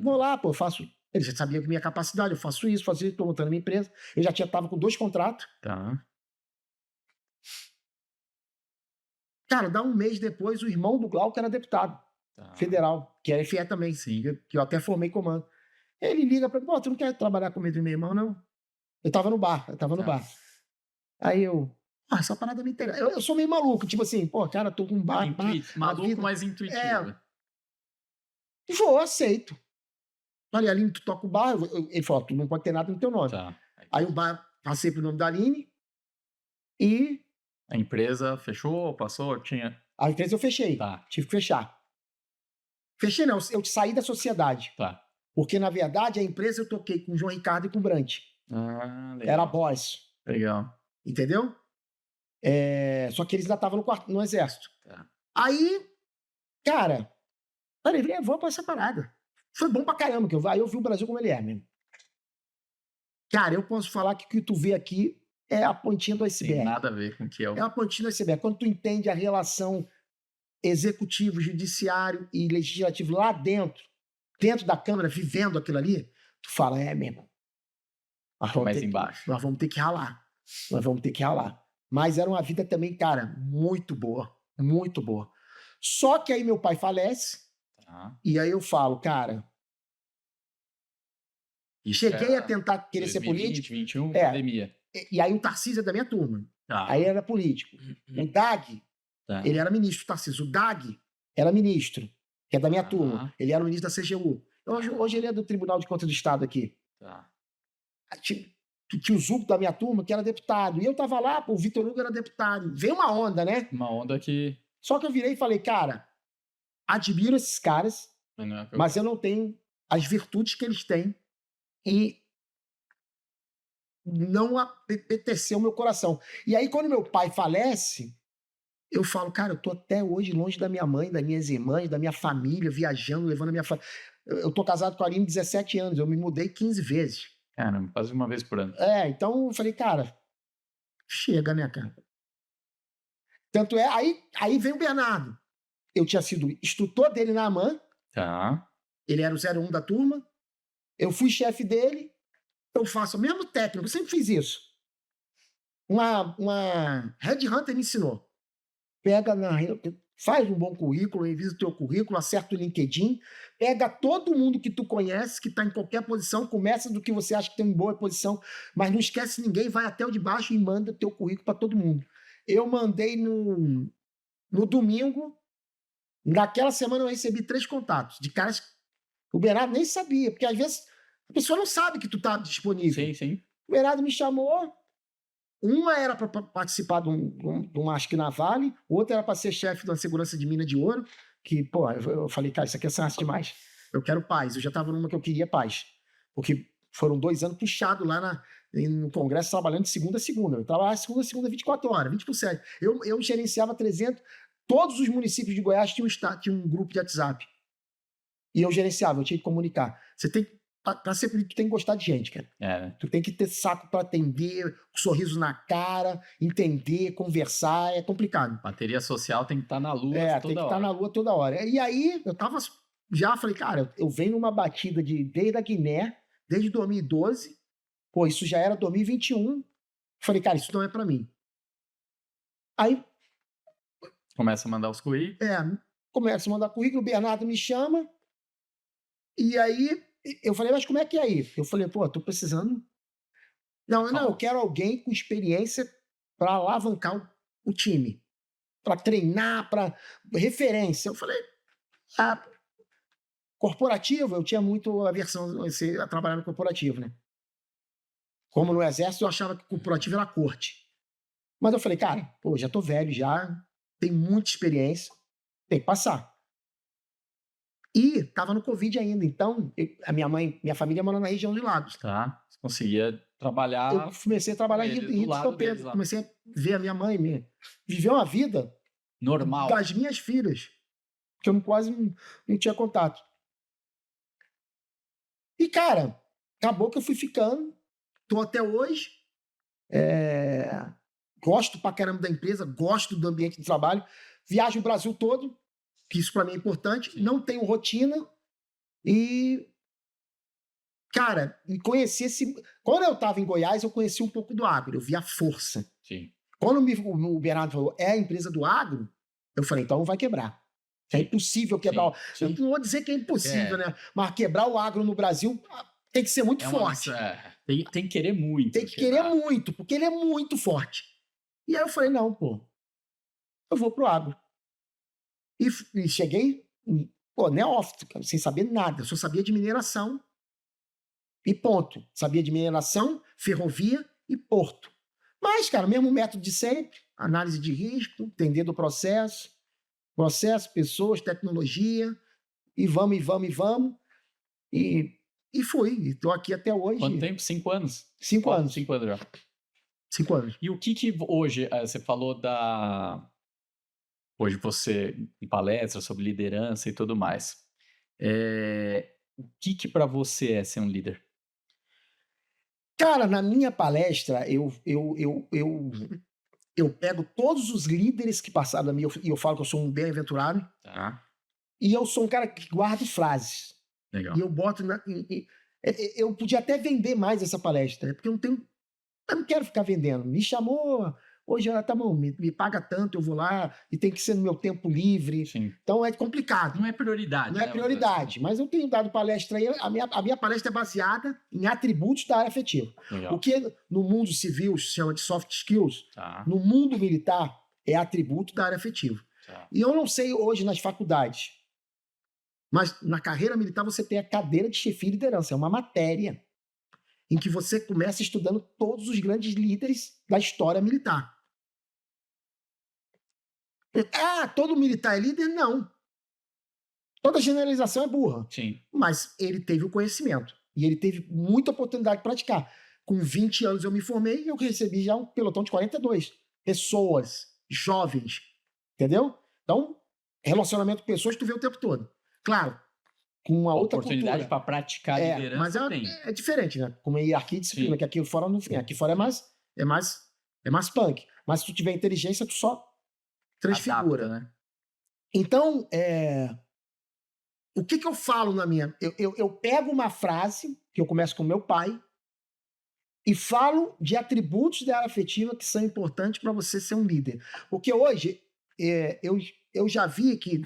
Vou lá, pô, eu faço... Ele já sabia que minha capacidade, eu faço isso, tô montando a minha empresa. Ele já tava com 2 contratos. Cara, dá um mês depois, o irmão do Glauco era deputado federal, que era FE também, que eu até formei comando. Ele liga pra mim, pô, tu não quer trabalhar comigo e meu irmão, não? Eu tava no bar. Aí essa parada me interessa. Eu sou meio maluco, tipo assim, pô, cara, tô com um bar. Maluco, vida... mas intuitivo. Vou, aceito. Falei, Aline, tu toca o bar? Ele falou, tu não pode ter nada no teu nome. Tá. Aí o bar, passei pro nome da Aline e... A empresa fechou, passou, tinha... A empresa eu fechei. Tá. Tive que fechar. Fechei não, eu saí da sociedade. Tá. Porque, na verdade, a empresa eu toquei com o João Ricardo e com o Brant. Legal. Era boss. Legal. Entendeu? Só que eles ainda estavam no exército. Tá. Aí, cara, falei, vamos pra essa parada. Foi bom pra caramba, que aí eu vi o Brasil como ele é mesmo. Cara, eu posso falar que o que tu vê aqui é a pontinha do iceberg. Tem nada a ver com o que é o... É a pontinha do iceberg. Quando tu entende a relação executivo, judiciário e legislativo lá dentro da Câmara, vivendo aquilo ali, tu fala, mesmo. Mais embaixo. Nós vamos ter que ralar. Mas era uma vida também, cara, muito boa. Muito boa. Só que aí meu pai falece, e aí eu falo, cara, cheguei a tentar querer ser político. 2021, pandemia. E aí o Tarcísio é da minha turma. Aí era político. O Dag, ele era ministro, o Tarcísio. O Dag era ministro, que é da minha turma. Ele era o ministro da CGU. Hoje ele é do Tribunal de Contas do Estado aqui. Tinha o Zuco da minha turma, que era deputado. E eu tava lá, o Vitor Hugo era deputado. Veio uma onda, né? Uma onda que... Só que eu virei e falei, cara, admiro esses caras, mas eu não tenho as virtudes que eles têm e não apeteceu o meu coração. E aí, quando meu pai falece, eu falo, cara, eu tô até hoje longe da minha mãe, das minhas irmãs, da minha família, viajando, levando a minha família. Eu tô casado com a Aline 17 anos, eu me mudei 15 vezes. Caramba, quase uma vez por ano. Então eu falei, cara, chega, né, cara? Tanto é, aí vem o Bernardo. Eu tinha sido instrutor dele na AMAN. Tá. Ele era o 01 da turma. Eu fui chefe dele. Eu faço o mesmo técnico, eu sempre fiz isso. Uma headhunter me ensinou. Faz um bom currículo, revisa o teu currículo, acerta o LinkedIn, pega todo mundo que tu conhece, que está em qualquer posição, começa do que você acha que tem uma boa posição, mas não esquece ninguém, vai até o de baixo e manda teu currículo para todo mundo. Eu mandei no domingo, naquela semana eu recebi 3 contatos de caras que o Bernardo nem sabia, porque às vezes a pessoa não sabe que tu tá disponível. Sim, sim. O Bernardo me chamou, uma era para participar de um acho que na Vale, outra era para ser chefe da segurança de mina de ouro, que, pô, eu falei, cara, isso aqui é santo demais. Eu quero paz. Eu já estava numa que eu queria paz. Porque foram 2 anos puxados lá no Congresso, trabalhando de segunda a segunda. Eu trabalhava segunda a segunda, 24 horas, 20%. Eu gerenciava 300. Todos os municípios de Goiás tinham um grupo de WhatsApp. E eu gerenciava, eu tinha que comunicar. Você tem que, pra ser político, tu tem que gostar de gente, cara. Tu tem que ter saco para atender, um sorriso na cara, entender, conversar, é complicado. Bateria social tem que estar na lua toda hora. Tem que estar na lua toda hora. E aí, eu tava falei, cara, eu venho numa batida desde a Guiné, desde 2012, pô, isso já era 2021. Falei, cara, isso não é para mim. Aí... Começa a mandar os currículos. Começa a mandar currículo, o Bernardo me chama, e aí eu falei, mas como é que é aí? Eu falei, pô, tô precisando... Não, eu quero alguém com experiência para alavancar o time, para treinar, para referência. Eu falei, corporativo, eu tinha muito aversão a trabalhar no corporativo, né? Como no exército, eu achava que o corporativo era a corte. Mas eu falei, cara, pô, já tô velho, já tenho muita experiência, tem que passar. E tava no Covid ainda, então minha família mora na região de Lagos. Tá, você conseguia trabalhar... Eu comecei a trabalhar em Rio de São Pedro, comecei a ver a minha mãe, viver uma vida normal das minhas filhas, que eu quase não tinha contato. E, cara, acabou que eu fui ficando, tô até hoje, gosto pra caramba da empresa, gosto do ambiente de trabalho, viajo o Brasil todo, que isso para mim é importante. Sim. Não tenho rotina e, cara, quando eu estava em Goiás, eu conheci um pouco do agro, eu vi a força. Sim. Quando o Bernardo falou, é a empresa do agro, Eu falei, então vai quebrar. É impossível quebrar. Sim. Eu não vou dizer que é impossível, né? Mas quebrar o agro no Brasil tem que ser muito forte. Tem que querer muito. Tem que querer muito, porque ele é muito forte. E aí eu falei, não, pô, eu vou pro agro. E cheguei, pô, neófito, cara, sem saber nada. Eu só sabia de mineração e ponto. Sabia de mineração, ferrovia e porto. Mas, cara, o mesmo método de sempre. Análise de risco, entender do processo, pessoas, tecnologia, e vamos, e vamos, e vamos. E fui. E tô aqui até hoje. Quanto tempo? 5 anos? 5 anos. 5 anos já. 5 anos. E o que hoje, você falou hoje você em palestra sobre liderança e tudo mais. O que para você é ser um líder? Cara, na minha palestra, eu pego todos os líderes que passaram da minha, e eu falo que eu sou um bem-aventurado. Tá. E eu sou um cara que guarda frases. Legal. E eu boto eu podia até vender mais essa palestra, né? Porque eu não quero ficar vendendo. Me chamou, hoje tá bom, me paga tanto, eu vou lá, e tem que ser no meu tempo livre. Sim. Então é complicado. Não é prioridade. Não é prioridade, mas eu tenho dado palestra aí, a minha palestra é baseada em atributos da área afetiva. Legal. O que no mundo civil se chama de soft skills, Tá. no mundo militar é atributo da área afetiva. Tá. E eu não sei hoje nas faculdades, mas na carreira militar você tem a cadeira de chefia e liderança, é uma matéria em que você começa estudando todos os grandes líderes da história militar. Ah, todo militar é líder? Não. Toda generalização é burra. Sim. Mas ele teve o conhecimento. E ele teve muita oportunidade de praticar. Com 20 anos eu me formei e eu recebi já um pelotão de 42 pessoas, jovens. Entendeu? Então, relacionamento com pessoas tu vê o tempo todo. Claro, com uma outra oportunidade para praticar liderança mas é diferente, né? Como é hierarquia e disciplina, que aqui fora não tem. Aqui fora é mais punk. Mas se tu tiver inteligência, tu só transfigura. Adapta, né? Então, o que eu falo na minha... Eu pego uma frase, que eu começo com meu pai, e falo de atributos da área afetiva que são importantes para você ser um líder. Porque hoje, eu já vi que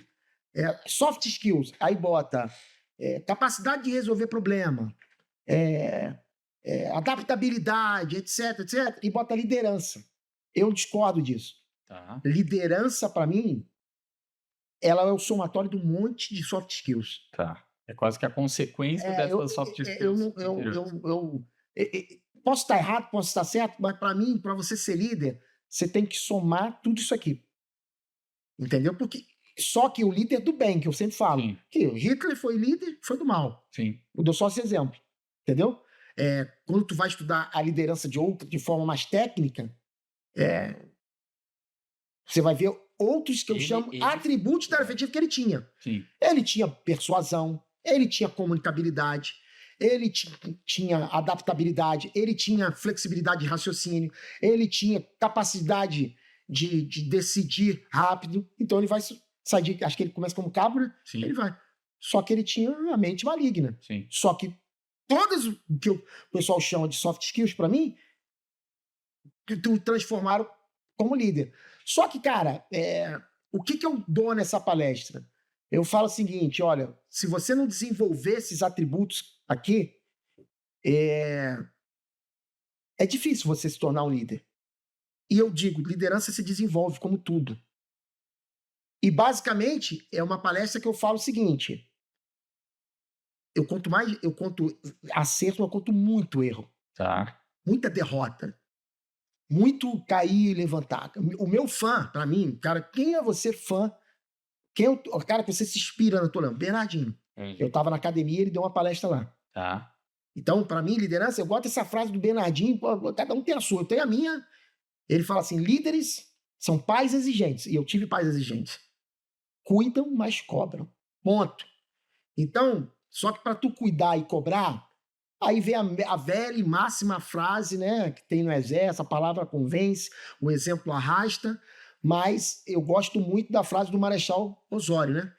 soft skills, aí bota capacidade de resolver problema, adaptabilidade, etc, e bota liderança. Eu discordo disso. Tá. Liderança, para mim, ela é o somatório de um monte de soft skills. Tá. É quase que a consequência dessas soft skills. Posso estar errado, posso estar certo, mas para mim, para você ser líder, você tem que somar tudo isso aqui. Entendeu? Porque só que o líder do bem, que eu sempre falo, Sim. que o Hitler foi líder, foi do mal. Sim. Eu dou só esse exemplo. Entendeu? Quando tu vai estudar a liderança de outro de forma mais técnica, você vai ver outros que eu chamo atributos da área afetiva que ele tinha. Sim. Ele tinha persuasão, ele tinha comunicabilidade, ele tinha adaptabilidade, ele tinha flexibilidade de raciocínio, ele tinha capacidade de decidir rápido. Então ele vai sair, acho que ele começa como cabo, né? Sim. Ele vai. Só que ele tinha a mente maligna. Sim. Só que todas o que o pessoal chama de soft skills, para mim, tu transformaram como líder. Só que, cara, o que eu dou nessa palestra? Eu falo o seguinte, olha, se você não desenvolver esses atributos aqui, é difícil você se tornar um líder. E eu digo, liderança se desenvolve como tudo. E, basicamente, é uma palestra que eu falo o seguinte, eu conto acerto, eu conto muito erro. Tá. Muita derrota. Muito cair e levantar. O meu fã, pra mim, cara, quem é você fã? Quem é o cara que você se inspira na tua lama? Bernardinho. Eu tava na academia, ele deu uma palestra lá. Tá. Então, pra mim, liderança, eu gosto dessa frase do Bernardinho, cada um tem a sua, eu tenho a minha. Ele fala assim, líderes são pais exigentes. E eu tive pais exigentes. Cuidam, mas cobram. Ponto. Então, só que pra tu cuidar e cobrar, aí vem a velha e máxima frase, né, que tem no exército, a palavra convence, o exemplo arrasta, mas eu gosto muito da frase do Marechal Osório, né,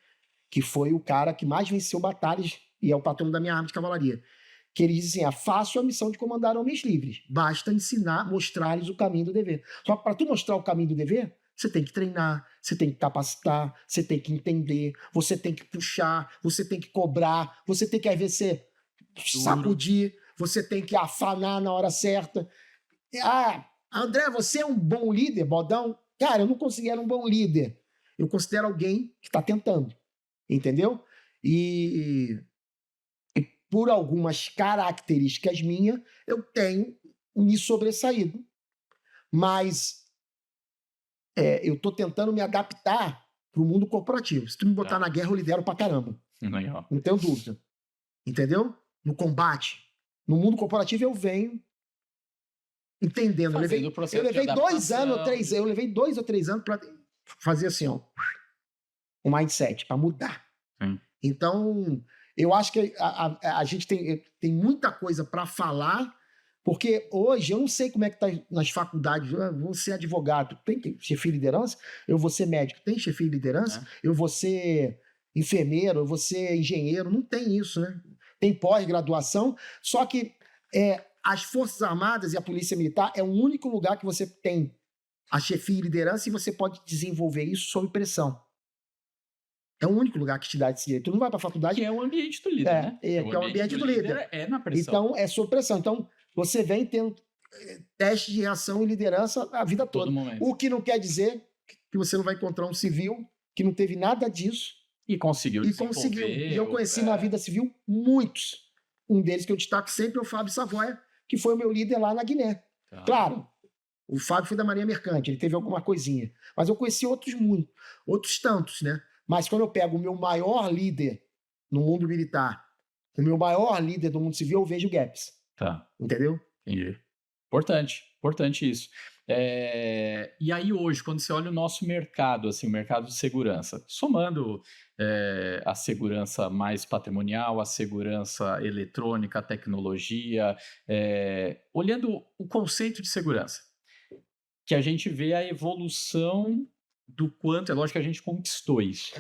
que foi o cara que mais venceu batalhas e é o patrono da minha arma de cavalaria, que ele diz assim, é fácil a missão de comandar homens livres, basta ensinar, mostrar-lhes o caminho do dever. Só que para tu mostrar o caminho do dever, você tem que treinar, você tem que capacitar, você tem que entender, você tem que puxar, você tem que cobrar, você tem que, às vezes, sacudir, você tem que afanar na hora certa. André, você é um bom líder, bodão? Cara, eu não considero um bom líder. Eu considero alguém que está tentando, entendeu? E por algumas características minhas, eu tenho me sobressaído. Mas eu estou tentando me adaptar para o mundo corporativo. Se tu me botar na guerra, eu lidero pra caramba. Legal. Não tenho dúvida. Entendeu? No combate. No mundo corporativo, eu venho entendendo. Eu levei 2 anos, 3 anos. Eu levei 2 ou 3 anos para fazer assim, ó, um mindset, para mudar. Então, eu acho que a gente tem muita coisa para falar, porque hoje eu não sei como é que está nas faculdades. Eu vou ser advogado, tem chefia de liderança? Eu vou ser médico, tem chefia de liderança? Eu vou ser enfermeiro, eu vou ser engenheiro? Não tem isso, né? Tem pós-graduação, só que as Forças Armadas e a Polícia Militar é o único lugar que você tem a chefia de liderança e você pode desenvolver isso sob pressão. É o único lugar que te dá esse direito. Tu não vai para a faculdade... Que é o ambiente do líder, né? Que é o ambiente do líder. É na pressão. Então, é sob pressão. Então, você vem tendo teste de reação e liderança a vida toda. O que não quer dizer que você não vai encontrar um civil que não teve nada disso. E conseguiu E eu conheci na vida civil muitos. Um deles que eu destaco sempre é o Fábio Savoia, que foi o meu líder lá na Guiné. Claro, o Fábio foi da Marinha Mercante, ele teve alguma coisinha. Mas eu conheci outros tantos, né? Mas quando eu pego o meu maior líder no mundo militar, o meu maior líder do mundo civil, eu vejo gaps. Entendeu? Entendi. Importante isso. E aí hoje, quando você olha o nosso mercado, assim, o mercado de segurança, somando a segurança mais patrimonial, a segurança eletrônica, a tecnologia, olhando o conceito de segurança, que a gente vê a evolução do quanto, é lógico que a gente conquistou isso,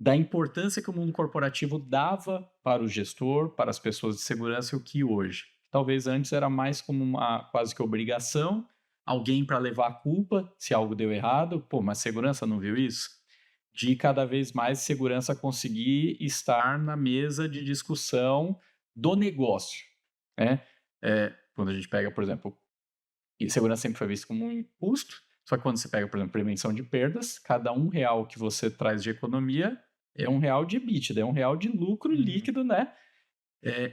da importância que o mundo corporativo dava para o gestor, para as pessoas de segurança, e o que hoje. Talvez antes era mais como uma quase que obrigação, alguém para levar a culpa se algo deu errado. Pô, mas segurança não viu isso? De cada vez mais segurança conseguir estar na mesa de discussão do negócio, né? Quando a gente pega, por exemplo, e segurança sempre foi visto como um custo, só que quando você pega, por exemplo, prevenção de perdas, cada R$1 que você traz de economia é R$1 de EBITDA, é R$1 de lucro líquido, né?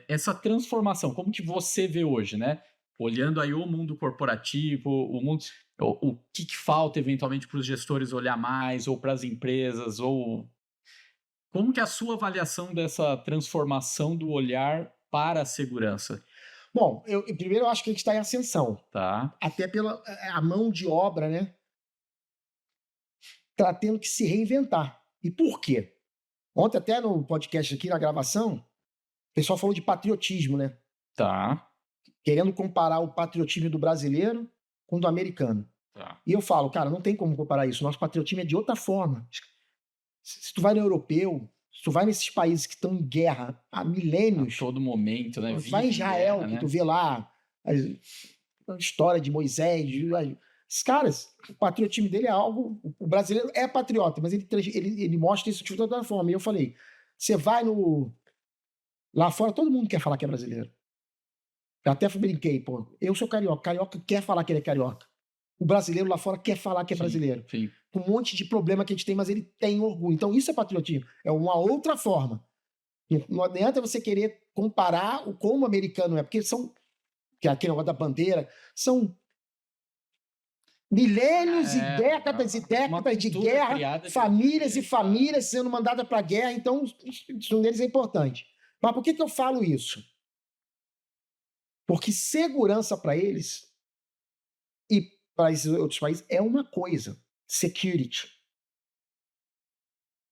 Essa transformação, como que você vê hoje, né? Olhando aí o mundo corporativo, o que falta eventualmente para os gestores olhar mais, ou para as empresas, ou como que é a sua avaliação dessa transformação do olhar para a segurança? Bom, primeiro eu acho que a gente está em ascensão. Tá. Até pela a mão de obra, né? Está tendo que se reinventar. E por quê? Ontem até no podcast aqui, na gravação, o pessoal falou de patriotismo, né? Tá. Querendo comparar o patriotismo do brasileiro com o do americano. Tá. E eu falo, cara, não tem como comparar isso. Nosso patriotismo é de outra forma. Se tu vai no europeu, se tu vai nesses países que estão em guerra há milênios... A todo momento, né? Vai em Israel, guerra, que tu vê lá a história de Moisés. Esses caras, o patriotismo dele é algo... O brasileiro é patriota, mas ele mostra isso de outra forma. E eu falei, você vai no... Lá fora, todo mundo quer falar que é brasileiro. Eu até brinquei, pô. Eu sou carioca. Carioca quer falar que ele é carioca. O brasileiro lá fora quer falar que é brasileiro. Sim. Com um monte de problema que a gente tem, mas ele tem orgulho. Então isso é patriotismo. É uma outra forma. Não adianta você querer comparar o como o americano é, porque que é aquele negócio da bandeira, são milênios e décadas de guerra, famílias e famílias sendo mandadas para a guerra. Então isso deles é importante. Mas por que eu falo isso? Porque segurança para eles e para esses outros países é uma coisa. Security.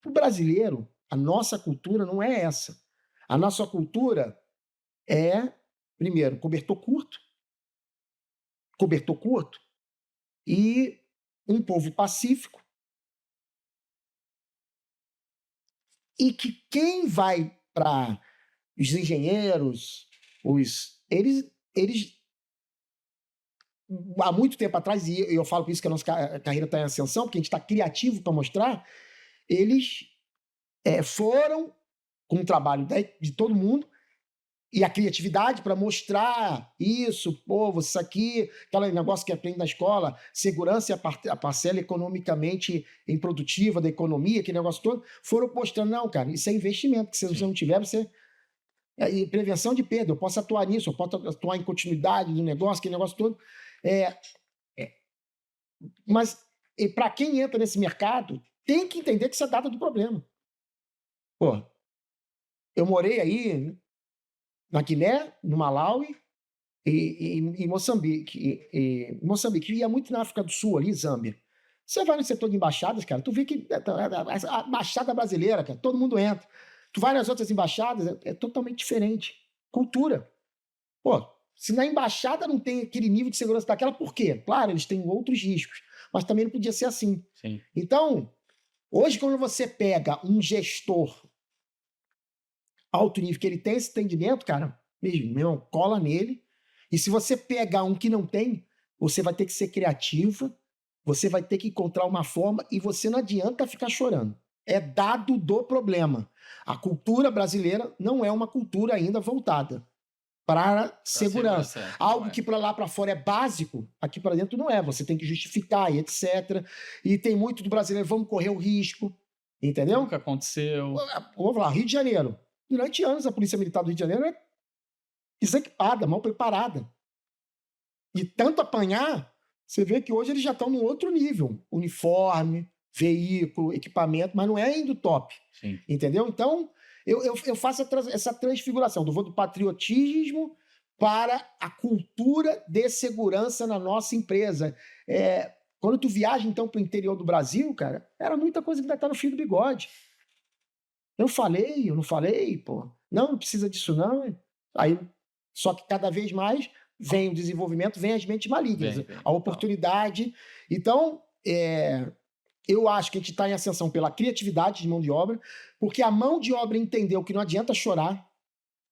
O brasileiro, a nossa cultura não é essa. A nossa cultura é, primeiro, cobertor curto e um povo pacífico. E que quem vai para os engenheiros, eles há muito tempo atrás, e eu falo por isso que a nossa carreira está em ascensão, porque a gente está criativo para mostrar, eles foram com o trabalho de todo mundo e a criatividade para mostrar isso, pô, isso aqui, aquele negócio que aprende na escola, segurança e a parcela economicamente improdutiva da economia, aquele negócio todo, foram mostrando, não, cara, isso é investimento, que se você não tiver, você... E prevenção de perda, eu posso atuar nisso, eu posso atuar em continuidade do negócio, aquele negócio todo. Mas para quem entra nesse mercado, tem que entender que isso é data do problema. Pô, eu morei aí na Guiné, no Malawi e em Moçambique. Moçambique, ia muito na África do Sul, ali, Zâmbia. Você vai no setor de embaixadas, cara, tu vê que a embaixada brasileira, cara, todo mundo entra. Tu vai nas outras embaixadas, é totalmente diferente. Cultura. Pô, se na embaixada não tem aquele nível de segurança daquela, por quê? Claro, eles têm outros riscos, mas também não podia ser assim. Sim. Então, hoje, quando você pega um gestor alto nível, que ele tem esse entendimento, cara, mesmo, meu irmão, cola nele. E se você pegar um que não tem, você vai ter que ser criativa, você vai ter que encontrar uma forma e você não adianta ficar chorando. É dado do problema. A cultura brasileira não é uma cultura ainda voltada para segurança. Algo que para lá para fora é básico, aqui para dentro não é. Você tem que justificar e etc. E tem muito do brasileiro, vamos correr o risco, entendeu? Nunca aconteceu. Vamos lá, Rio de Janeiro. Durante anos, a Polícia Militar do Rio de Janeiro é desequipada, mal preparada. E tanto apanhar, você vê que hoje eles já estão num outro nível. Uniforme, veículo, equipamento, mas não é ainda o top. Sim. Entendeu? Então, eu faço essa transfiguração do patriotismo para a cultura de segurança na nossa empresa. Quando tu viaja, então, para o interior do Brasil, cara, era muita coisa que ainda está no fio do bigode. Eu não falei, pô. Não precisa disso, não. Aí, só que cada vez mais vem o desenvolvimento, vem as mentes malignas, a oportunidade. Então, eu acho que a gente está em ascensão pela criatividade de mão de obra, porque a mão de obra entendeu que não adianta chorar,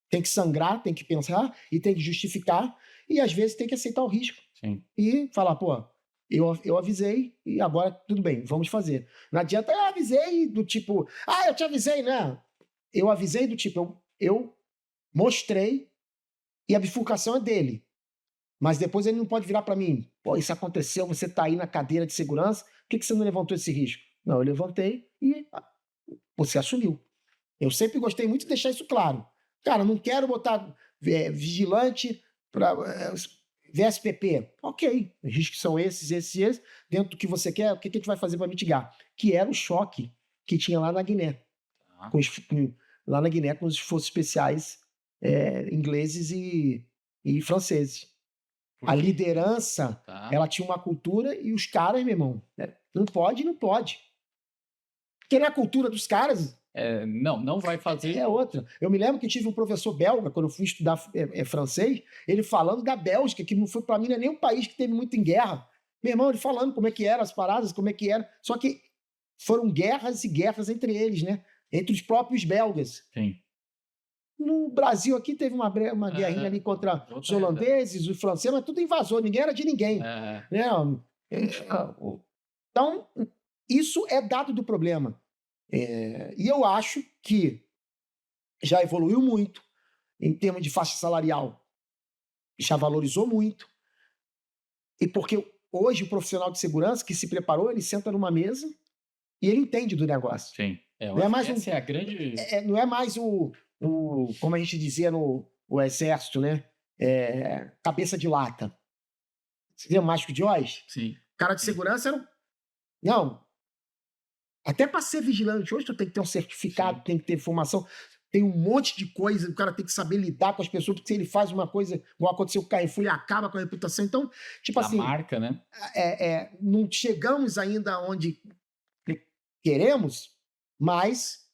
tem que sangrar, tem que pensar e tem que justificar, e às vezes tem que aceitar o risco. Sim. E falar, pô, eu avisei e agora tudo bem, vamos fazer. Não adianta, eu avisei do tipo, eu te avisei, né? Eu avisei do tipo, eu mostrei e a bifurcação é dele. Mas depois ele não pode virar para mim, pô, isso aconteceu, você tá aí na cadeira de segurança, por que você não levantou esse risco? Não, eu levantei e você assumiu. Eu sempre gostei muito de deixar isso claro. Cara, não quero botar vigilante para VSPP. Ok, os riscos são esses. Dentro do que você quer, o que a gente vai fazer para mitigar? Que era o choque que tinha lá na Guiné. Lá na Guiné com os esforços especiais ingleses e franceses. A liderança, ela tinha uma cultura e os caras, meu irmão, não pode. Porque na cultura dos caras... não vai fazer. É outra. Eu me lembro que tive um professor belga, quando eu fui estudar francês, ele falando da Bélgica, que não foi, para mim, não é nem um país que teve muito em guerra. Meu irmão, ele falando como é que eram as paradas, como é que era. Só que foram guerras e guerras entre eles, né? Entre os próprios belgas. Sim. No Brasil aqui teve uma guerrinha ali contra os holandeses, os franceses, mas tudo invasor, ninguém era de ninguém. Né? Então, isso é dado do problema. E eu acho que já evoluiu muito em termos de faixa salarial, já valorizou muito, e porque hoje o profissional de segurança que se preparou, ele senta numa mesa e ele entende do negócio. Sim. Não é mais essa é a grande... não é mais como a gente dizia no exército, né? Cabeça de lata. Você viu o Mágico de Oz? Sim. Cara de segurança era... Não. Até para ser vigilante, hoje tu tem que ter um certificado, Sim. Tem que ter formação, tem um monte de coisa, o cara tem que saber lidar com as pessoas, porque se ele faz uma coisa, igual aconteceu com o Carrefour, ele acaba com a reputação. Então, tipo assim... marca, né? Não chegamos ainda onde queremos, mas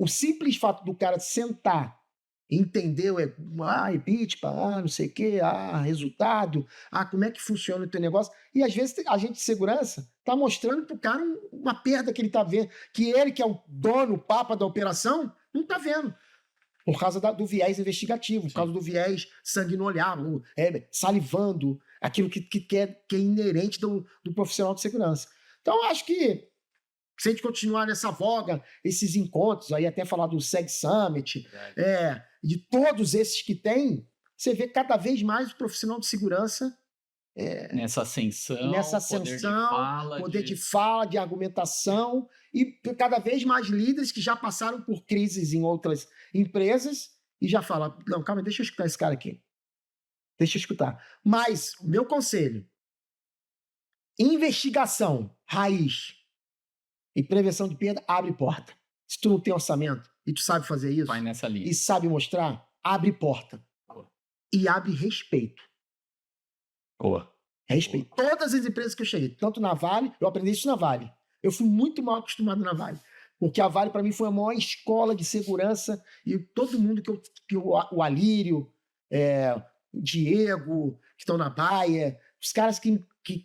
o simples fato do cara sentar, entender, não sei o quê, resultado, como é que funciona o teu negócio, e às vezes a gente de segurança está mostrando para o cara uma perda que ele está vendo, que ele, que é o dono, o papa da operação, não está vendo. Por causa do viés investigativo, por causa do viés sangue no olhar, salivando. aquilo que é inerente do profissional de segurança. Então, eu acho que se a gente continuar nessa voga, esses encontros, aí até falar do SEG Summit, de todos esses que tem, você vê cada vez mais o profissional de segurança nessa ascensão, poder de fala, de argumentação, e cada vez mais líderes que já passaram por crises em outras empresas e já falam, não, calma, deixa eu escutar esse cara aqui. Deixa eu escutar. Mas, meu conselho, investigação, raiz e prevenção de perda, abre porta. Se tu não tem orçamento e tu sabe fazer isso, vai nessa linha. E sabe mostrar, abre porta. Boa. E abre respeito. Boa. Respeito. Boa. Todas as empresas que eu cheguei, tanto na Vale, eu aprendi isso na Vale. Eu fui muito mal acostumado na Vale. Porque a Vale, para mim, foi a maior escola de segurança. E todo mundo o Alírio, o Diego, que estão na Baia, os caras que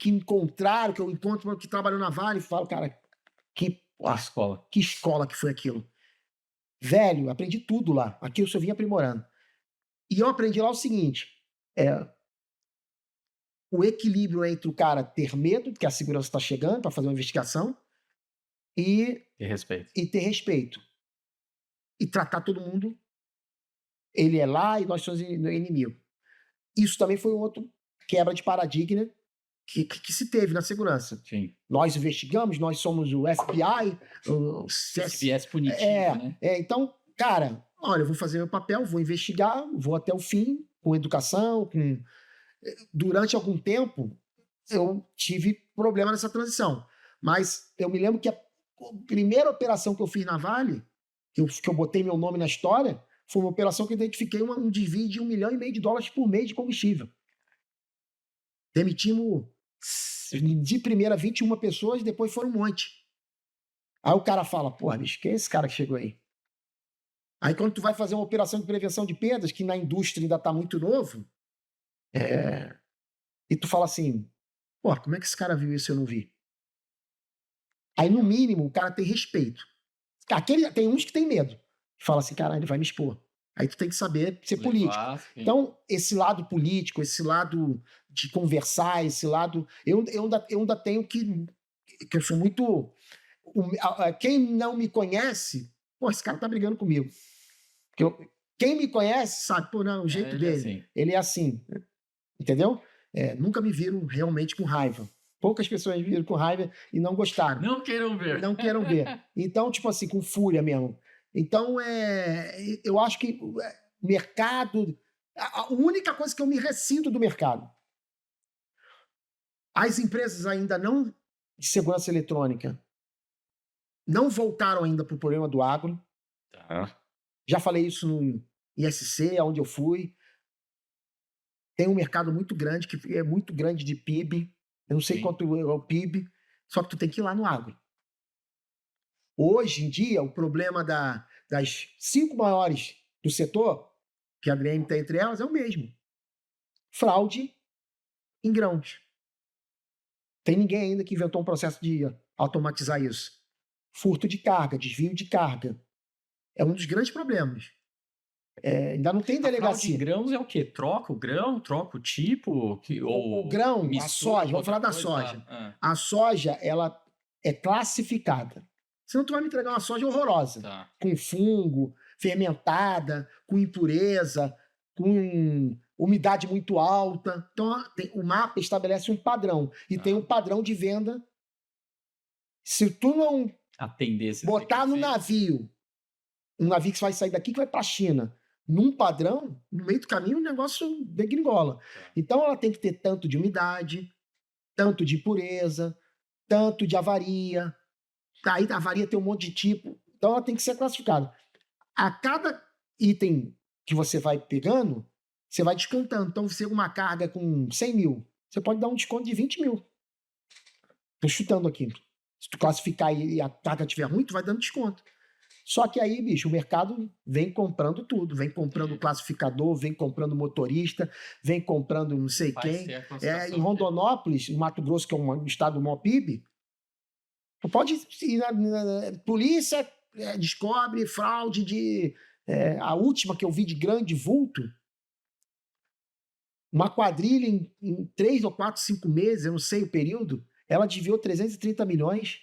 encontraram, que eu encontro, que trabalham na Vale, falo, cara, que escola que foi aquilo. Velho, aprendi tudo lá. Aqui eu só vim aprimorando. E eu aprendi lá o seguinte, o equilíbrio entre o cara ter medo, que a segurança está chegando para fazer uma investigação, e ter respeito. E tratar todo mundo, ele é lá e nós somos inimigo. Isso também foi um outro quebra de paradigma que se teve na segurança. Sim. Nós investigamos, nós somos o FBI, o viés punitivo, né? Então, cara, olha, eu vou fazer meu papel, vou investigar, vou até o fim, com educação, Durante algum tempo, eu tive problema nessa transição. Mas eu me lembro que a primeira operação que eu fiz na Vale, que eu botei meu nome na história, foi uma operação que eu identifiquei um desvio de $1,5 milhão por mês de combustível. Demitimos de primeira 21 pessoas e depois foram um monte. Aí o cara fala, porra, bicho, quem é esse cara que chegou aí? Aí quando tu vai fazer uma operação de prevenção de perdas, que na indústria ainda está muito novo, e tu fala assim, porra, como é que esse cara viu isso e eu não vi? Aí no mínimo o cara tem respeito. Tem uns que tem medo. Fala assim, cara, ele vai me expor. Aí tu tem que saber ser político. Então, esse lado político, esse lado de conversar, esse lado... Eu ainda tenho que eu sou muito... Quem não me conhece, pô, esse cara tá brigando comigo. Quem me conhece sabe, pô, não, o jeito dele. Ele é assim. Entendeu? Nunca me viram realmente com raiva. Poucas pessoas me viram com raiva e não gostaram. Não queiram ver. Não queiram ver. Então, tipo assim, com fúria mesmo. Então, eu acho que o mercado... A única coisa que eu me ressinto do mercado, as empresas ainda não de segurança eletrônica não voltaram ainda para o problema do agro. Tá. Já falei isso no ISC, onde eu fui. Tem um mercado muito grande, que é muito grande de PIB. Eu não sei quanto é o PIB, só que tu tem que ir lá no agro. Hoje em dia, o problema das 5 maiores do setor, que a ADM está entre elas, é o mesmo. Fraude em grãos. Tem ninguém ainda que inventou um processo de automatizar isso. Furto de carga, desvio de carga. É um dos grandes problemas. Ainda não tem delegacia. Fraude em grãos é o quê? Troca o grão? Troca o tipo? O grão, a soja, vamos falar da soja. A soja, ela é classificada. Senão tu vai me entregar uma soja horrorosa. Tá. Com fungo, fermentada, com impureza, com umidade muito alta. Então, o mapa estabelece um padrão. E tem um padrão de venda. Se tu não botar no navio, um navio que vai sair daqui, que vai para a China, num padrão, no meio do caminho, o negócio degringola. Então, ela tem que ter tanto de umidade, tanto de impureza, tanto de avaria. Aí a avaria tem um monte de tipo. Então, ela tem que ser classificada. A cada item que você vai pegando, você vai descontando. Então, se uma carga com 100 mil, você pode dar um desconto de 20 mil. Estou chutando aqui. Se tu classificar e a carga estiver ruim, tu vai dando desconto. Só que aí, bicho, o mercado vem comprando tudo. Vem comprando classificador, vem comprando motorista, vem comprando não sei quem. Em Rondonópolis, no Mato Grosso, que é um estado do maior PIB, tu pode ir na polícia, descobre fraude de... a última que eu vi de grande vulto, uma quadrilha em 3 ou 4, 5 meses, eu não sei o período, ela desviou 330 milhões.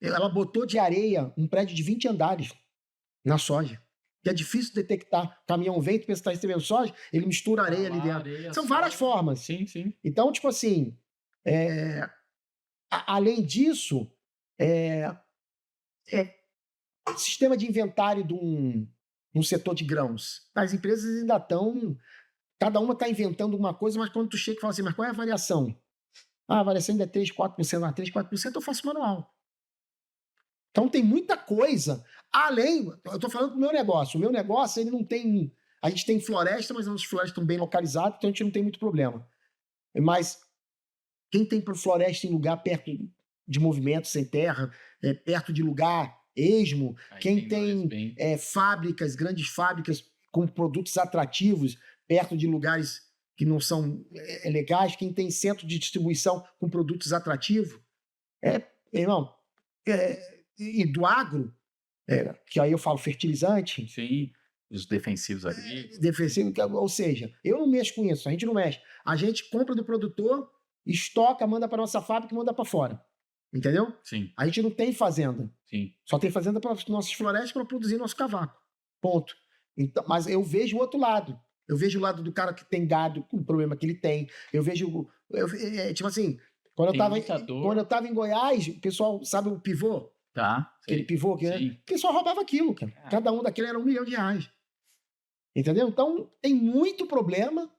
Ela botou de areia um prédio de 20 andares na soja. Que é difícil detectar. O caminhão vem, tu pensa que está recebendo soja, ele mistura areia ali dentro. Areia, São várias formas. Sim, sim. Então, tipo assim, além disso, sistema de inventário de um setor de grãos. As empresas ainda estão... Cada uma está inventando uma coisa, mas quando tu chega e fala assim, mas qual é a variação? Ah, a variação ainda é 3, 4%. 3, 4% eu faço manual. Então tem muita coisa. Além, eu estou falando do meu negócio. O meu negócio, ele não tem... A gente tem floresta, mas as florestas estão bem localizadas, então a gente não tem muito problema. Mas quem tem floresta em lugar perto de movimento, sem terra, perto de lugar esmo, aí quem tem fábricas, grandes fábricas com produtos atrativos, perto de lugares que não são legais, quem tem centro de distribuição com produtos atrativos, irmão, e do agro, que aí eu falo fertilizante. Sim, os defensivos ali. Defensivo, ou seja, eu não mexo com isso, a gente não mexe. A gente compra do produtor, estoca, manda para nossa fábrica e manda para fora. Entendeu? Sim. A gente não tem fazenda. Sim. Só tem fazenda para nossas florestas para produzir nosso cavaco. Ponto. Então, mas eu vejo o outro lado. Eu vejo o lado do cara que tem gado, com o problema que ele tem. Eu vejo... tipo assim, quando eu tava em Goiás, o pessoal, sabe o pivô? Tá. Aquele pivô que o pessoal roubava aquilo, cara. Cada um daquele era R$1 milhão. Entendeu? Então, tem muito problema.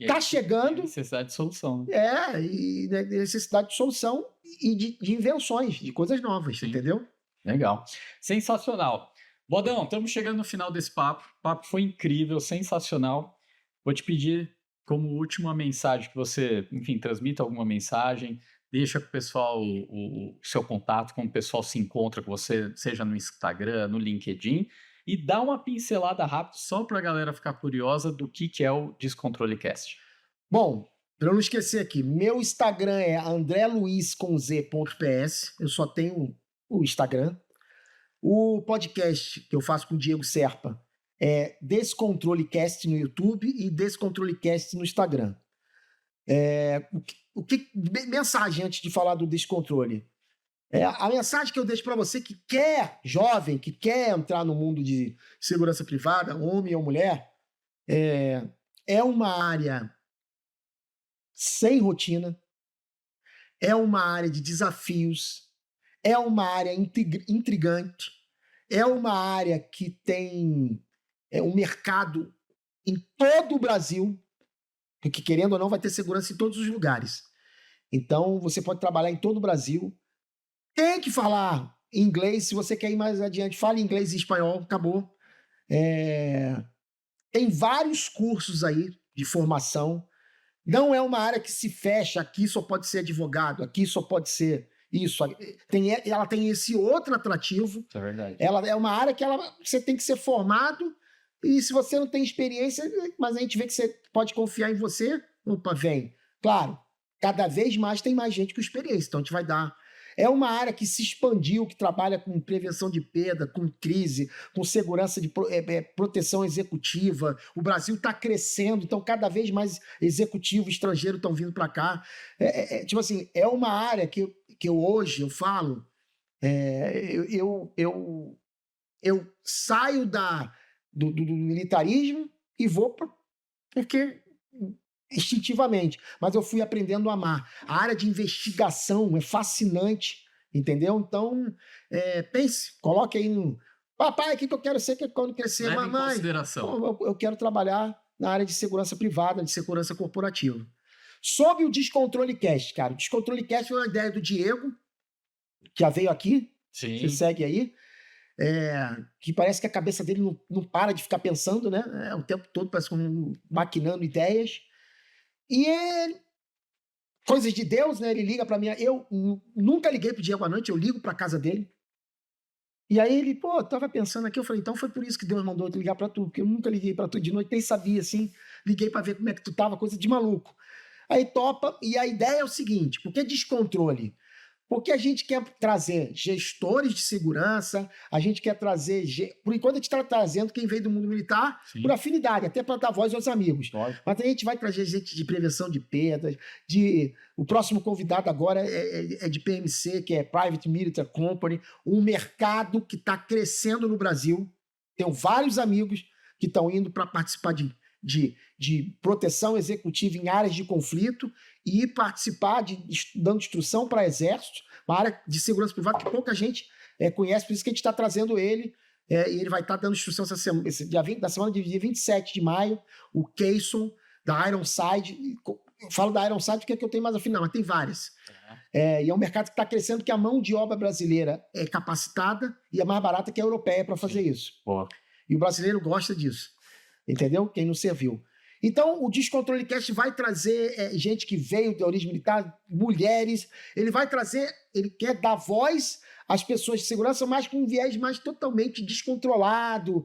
Tá chegando. Necessidade de solução. E necessidade de solução e de invenções, de coisas novas, sim. Entendeu? Legal. Sensacional. Bodão, estamos chegando no final desse papo. O papo foi incrível, sensacional. Vou te pedir, como última mensagem, que você, enfim, transmita alguma mensagem, deixa com o pessoal o seu contato, como o pessoal se encontra com você, seja no Instagram, no LinkedIn, e dá uma pincelada rápida só para a galera ficar curiosa do que é o Descontrole Cast. Bom, para eu não esquecer aqui, meu Instagram é andreluiz.ps, eu só tenho o Instagram. O podcast que eu faço com o Diego Serpa é DescontroleCast no YouTube e DescontroleCast no Instagram. Mensagem antes de falar do Descontrole. A mensagem que eu deixo para você que quer, jovem, que quer entrar no mundo de segurança privada, homem ou mulher, é uma área sem rotina, é uma área de desafios, é uma área intrigante, é uma área que tem um mercado em todo o Brasil, porque querendo ou não vai ter segurança em todos os lugares. Então você pode trabalhar em todo o Brasil. Tem que falar inglês, se você quer ir mais adiante, fale inglês e espanhol, acabou. Tem vários cursos aí de formação. Não é uma área que se fecha, aqui só pode ser advogado, aqui só pode ser isso. Ela tem esse outro atrativo. Isso é verdade. Ela é uma área que você tem que ser formado, e se você não tem experiência, mas a gente vê que você pode confiar em você, opa, vem. Claro, cada vez mais tem mais gente com experiência, então a gente vai dar. É uma área que se expandiu, que trabalha com prevenção de perda, com crise, com segurança de proteção executiva. O Brasil está crescendo, então cada vez mais executivos estrangeiros estão vindo para cá. Tipo assim, é uma área que eu hoje eu falo, eu saio do militarismo e vou porque instintivamente, mas eu fui aprendendo a amar. A área de investigação é fascinante, entendeu? Então, pense, coloque aí no... Papai, o que eu quero ser quando crescer? Leve Mamãe, em consideração. Eu quero trabalhar na área de segurança privada, de segurança corporativa. Sobre o Descontrole Cast, cara. O Descontrole Cast foi uma ideia do Diego, que já veio aqui. Sim. Você segue aí. Que parece que a cabeça dele não para de ficar pensando, né? O tempo todo parece maquinando ideias. E coisas de Deus, né? Ele liga pra mim. Eu nunca liguei pro Diego à noite, eu ligo pra casa dele. E aí ele, tava pensando aqui. Eu falei, então foi por isso que Deus mandou eu ligar pra tu, porque eu nunca liguei pra tu de noite, nem sabia, assim. Liguei pra ver como é que tu tava, coisa de maluco. Aí topa, e a ideia é o seguinte, porque Descontrole? Porque a gente quer trazer gestores de segurança, a gente quer trazer... Por enquanto, a gente está trazendo quem veio do mundo militar por afinidade, até para dar voz aos amigos. Lógico. Mas a gente vai trazer gente de prevenção de perdas, o próximo convidado agora é de PMC, que é Private Military Company, um mercado que está crescendo no Brasil. Tenho vários amigos que estão indo para participar de proteção executiva em áreas de conflito e participar dando instrução para exércitos, uma área de segurança privada que pouca gente conhece, por isso que a gente está trazendo ele, e ele vai estar dando instrução da semana de dia 27 de maio, o Keyson, da Ironside. Eu falo da Ironside porque é que eu tenho mais afinal, mas tem várias. E é um mercado que está crescendo, que a mão de obra brasileira é capacitada e é mais barata que a europeia para fazer isso. Boa. E o brasileiro gosta disso. Entendeu? Quem não serviu. Então, o Descontrole Cast vai trazer gente que veio de origem militar, mulheres. Ele quer dar voz às pessoas de segurança, mas com um viés mais totalmente descontrolado.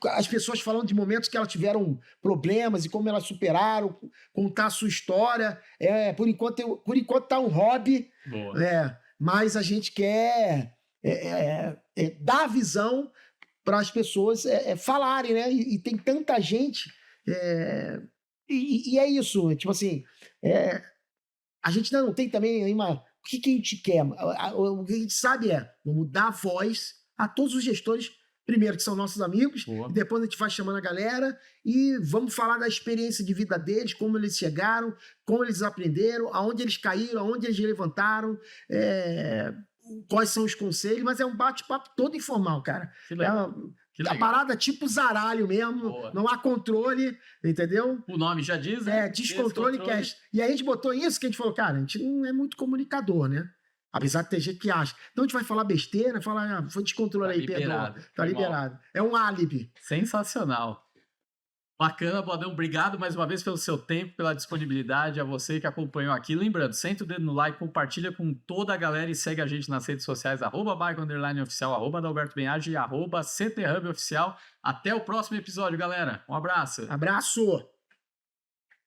As pessoas falando de momentos que elas tiveram problemas e como elas superaram, contar a sua história. Por enquanto tá um hobby. Boa. Mas a gente quer dar a visão para as pessoas falarem, né? E tem tanta gente. E é isso. Tipo assim, a gente ainda não tem também uma. O que a gente quer? O que a gente sabe vamos dar voz a todos os gestores, primeiro, que são nossos amigos, e depois a gente vai chamando a galera e vamos falar da experiência de vida deles, como eles chegaram, como eles aprenderam, aonde eles caíram, aonde eles levantaram. Quais são os conselhos, mas é um bate-papo todo informal, cara. Que legal. A parada tipo zaralho mesmo, Boa. Não há controle, entendeu? O nome já diz, né? Descontrole Cast. E aí a gente botou isso que a gente falou, cara, a gente não é muito comunicador, né? Apesar de ter gente que acha. Então a gente vai falar besteira, falar, foi descontrole aí, perdoa. Tá liberado. É um álibi. Sensacional. Bacana, Bodão. Obrigado mais uma vez pelo seu tempo, pela disponibilidade, a você que acompanhou aqui. Lembrando, senta o dedo no like, compartilha com toda a galera e segue a gente nas redes sociais, @bike_oficial, @adalbertobenhage e @CTHubOficial. Até o próximo episódio, galera. Um abraço. Abraço!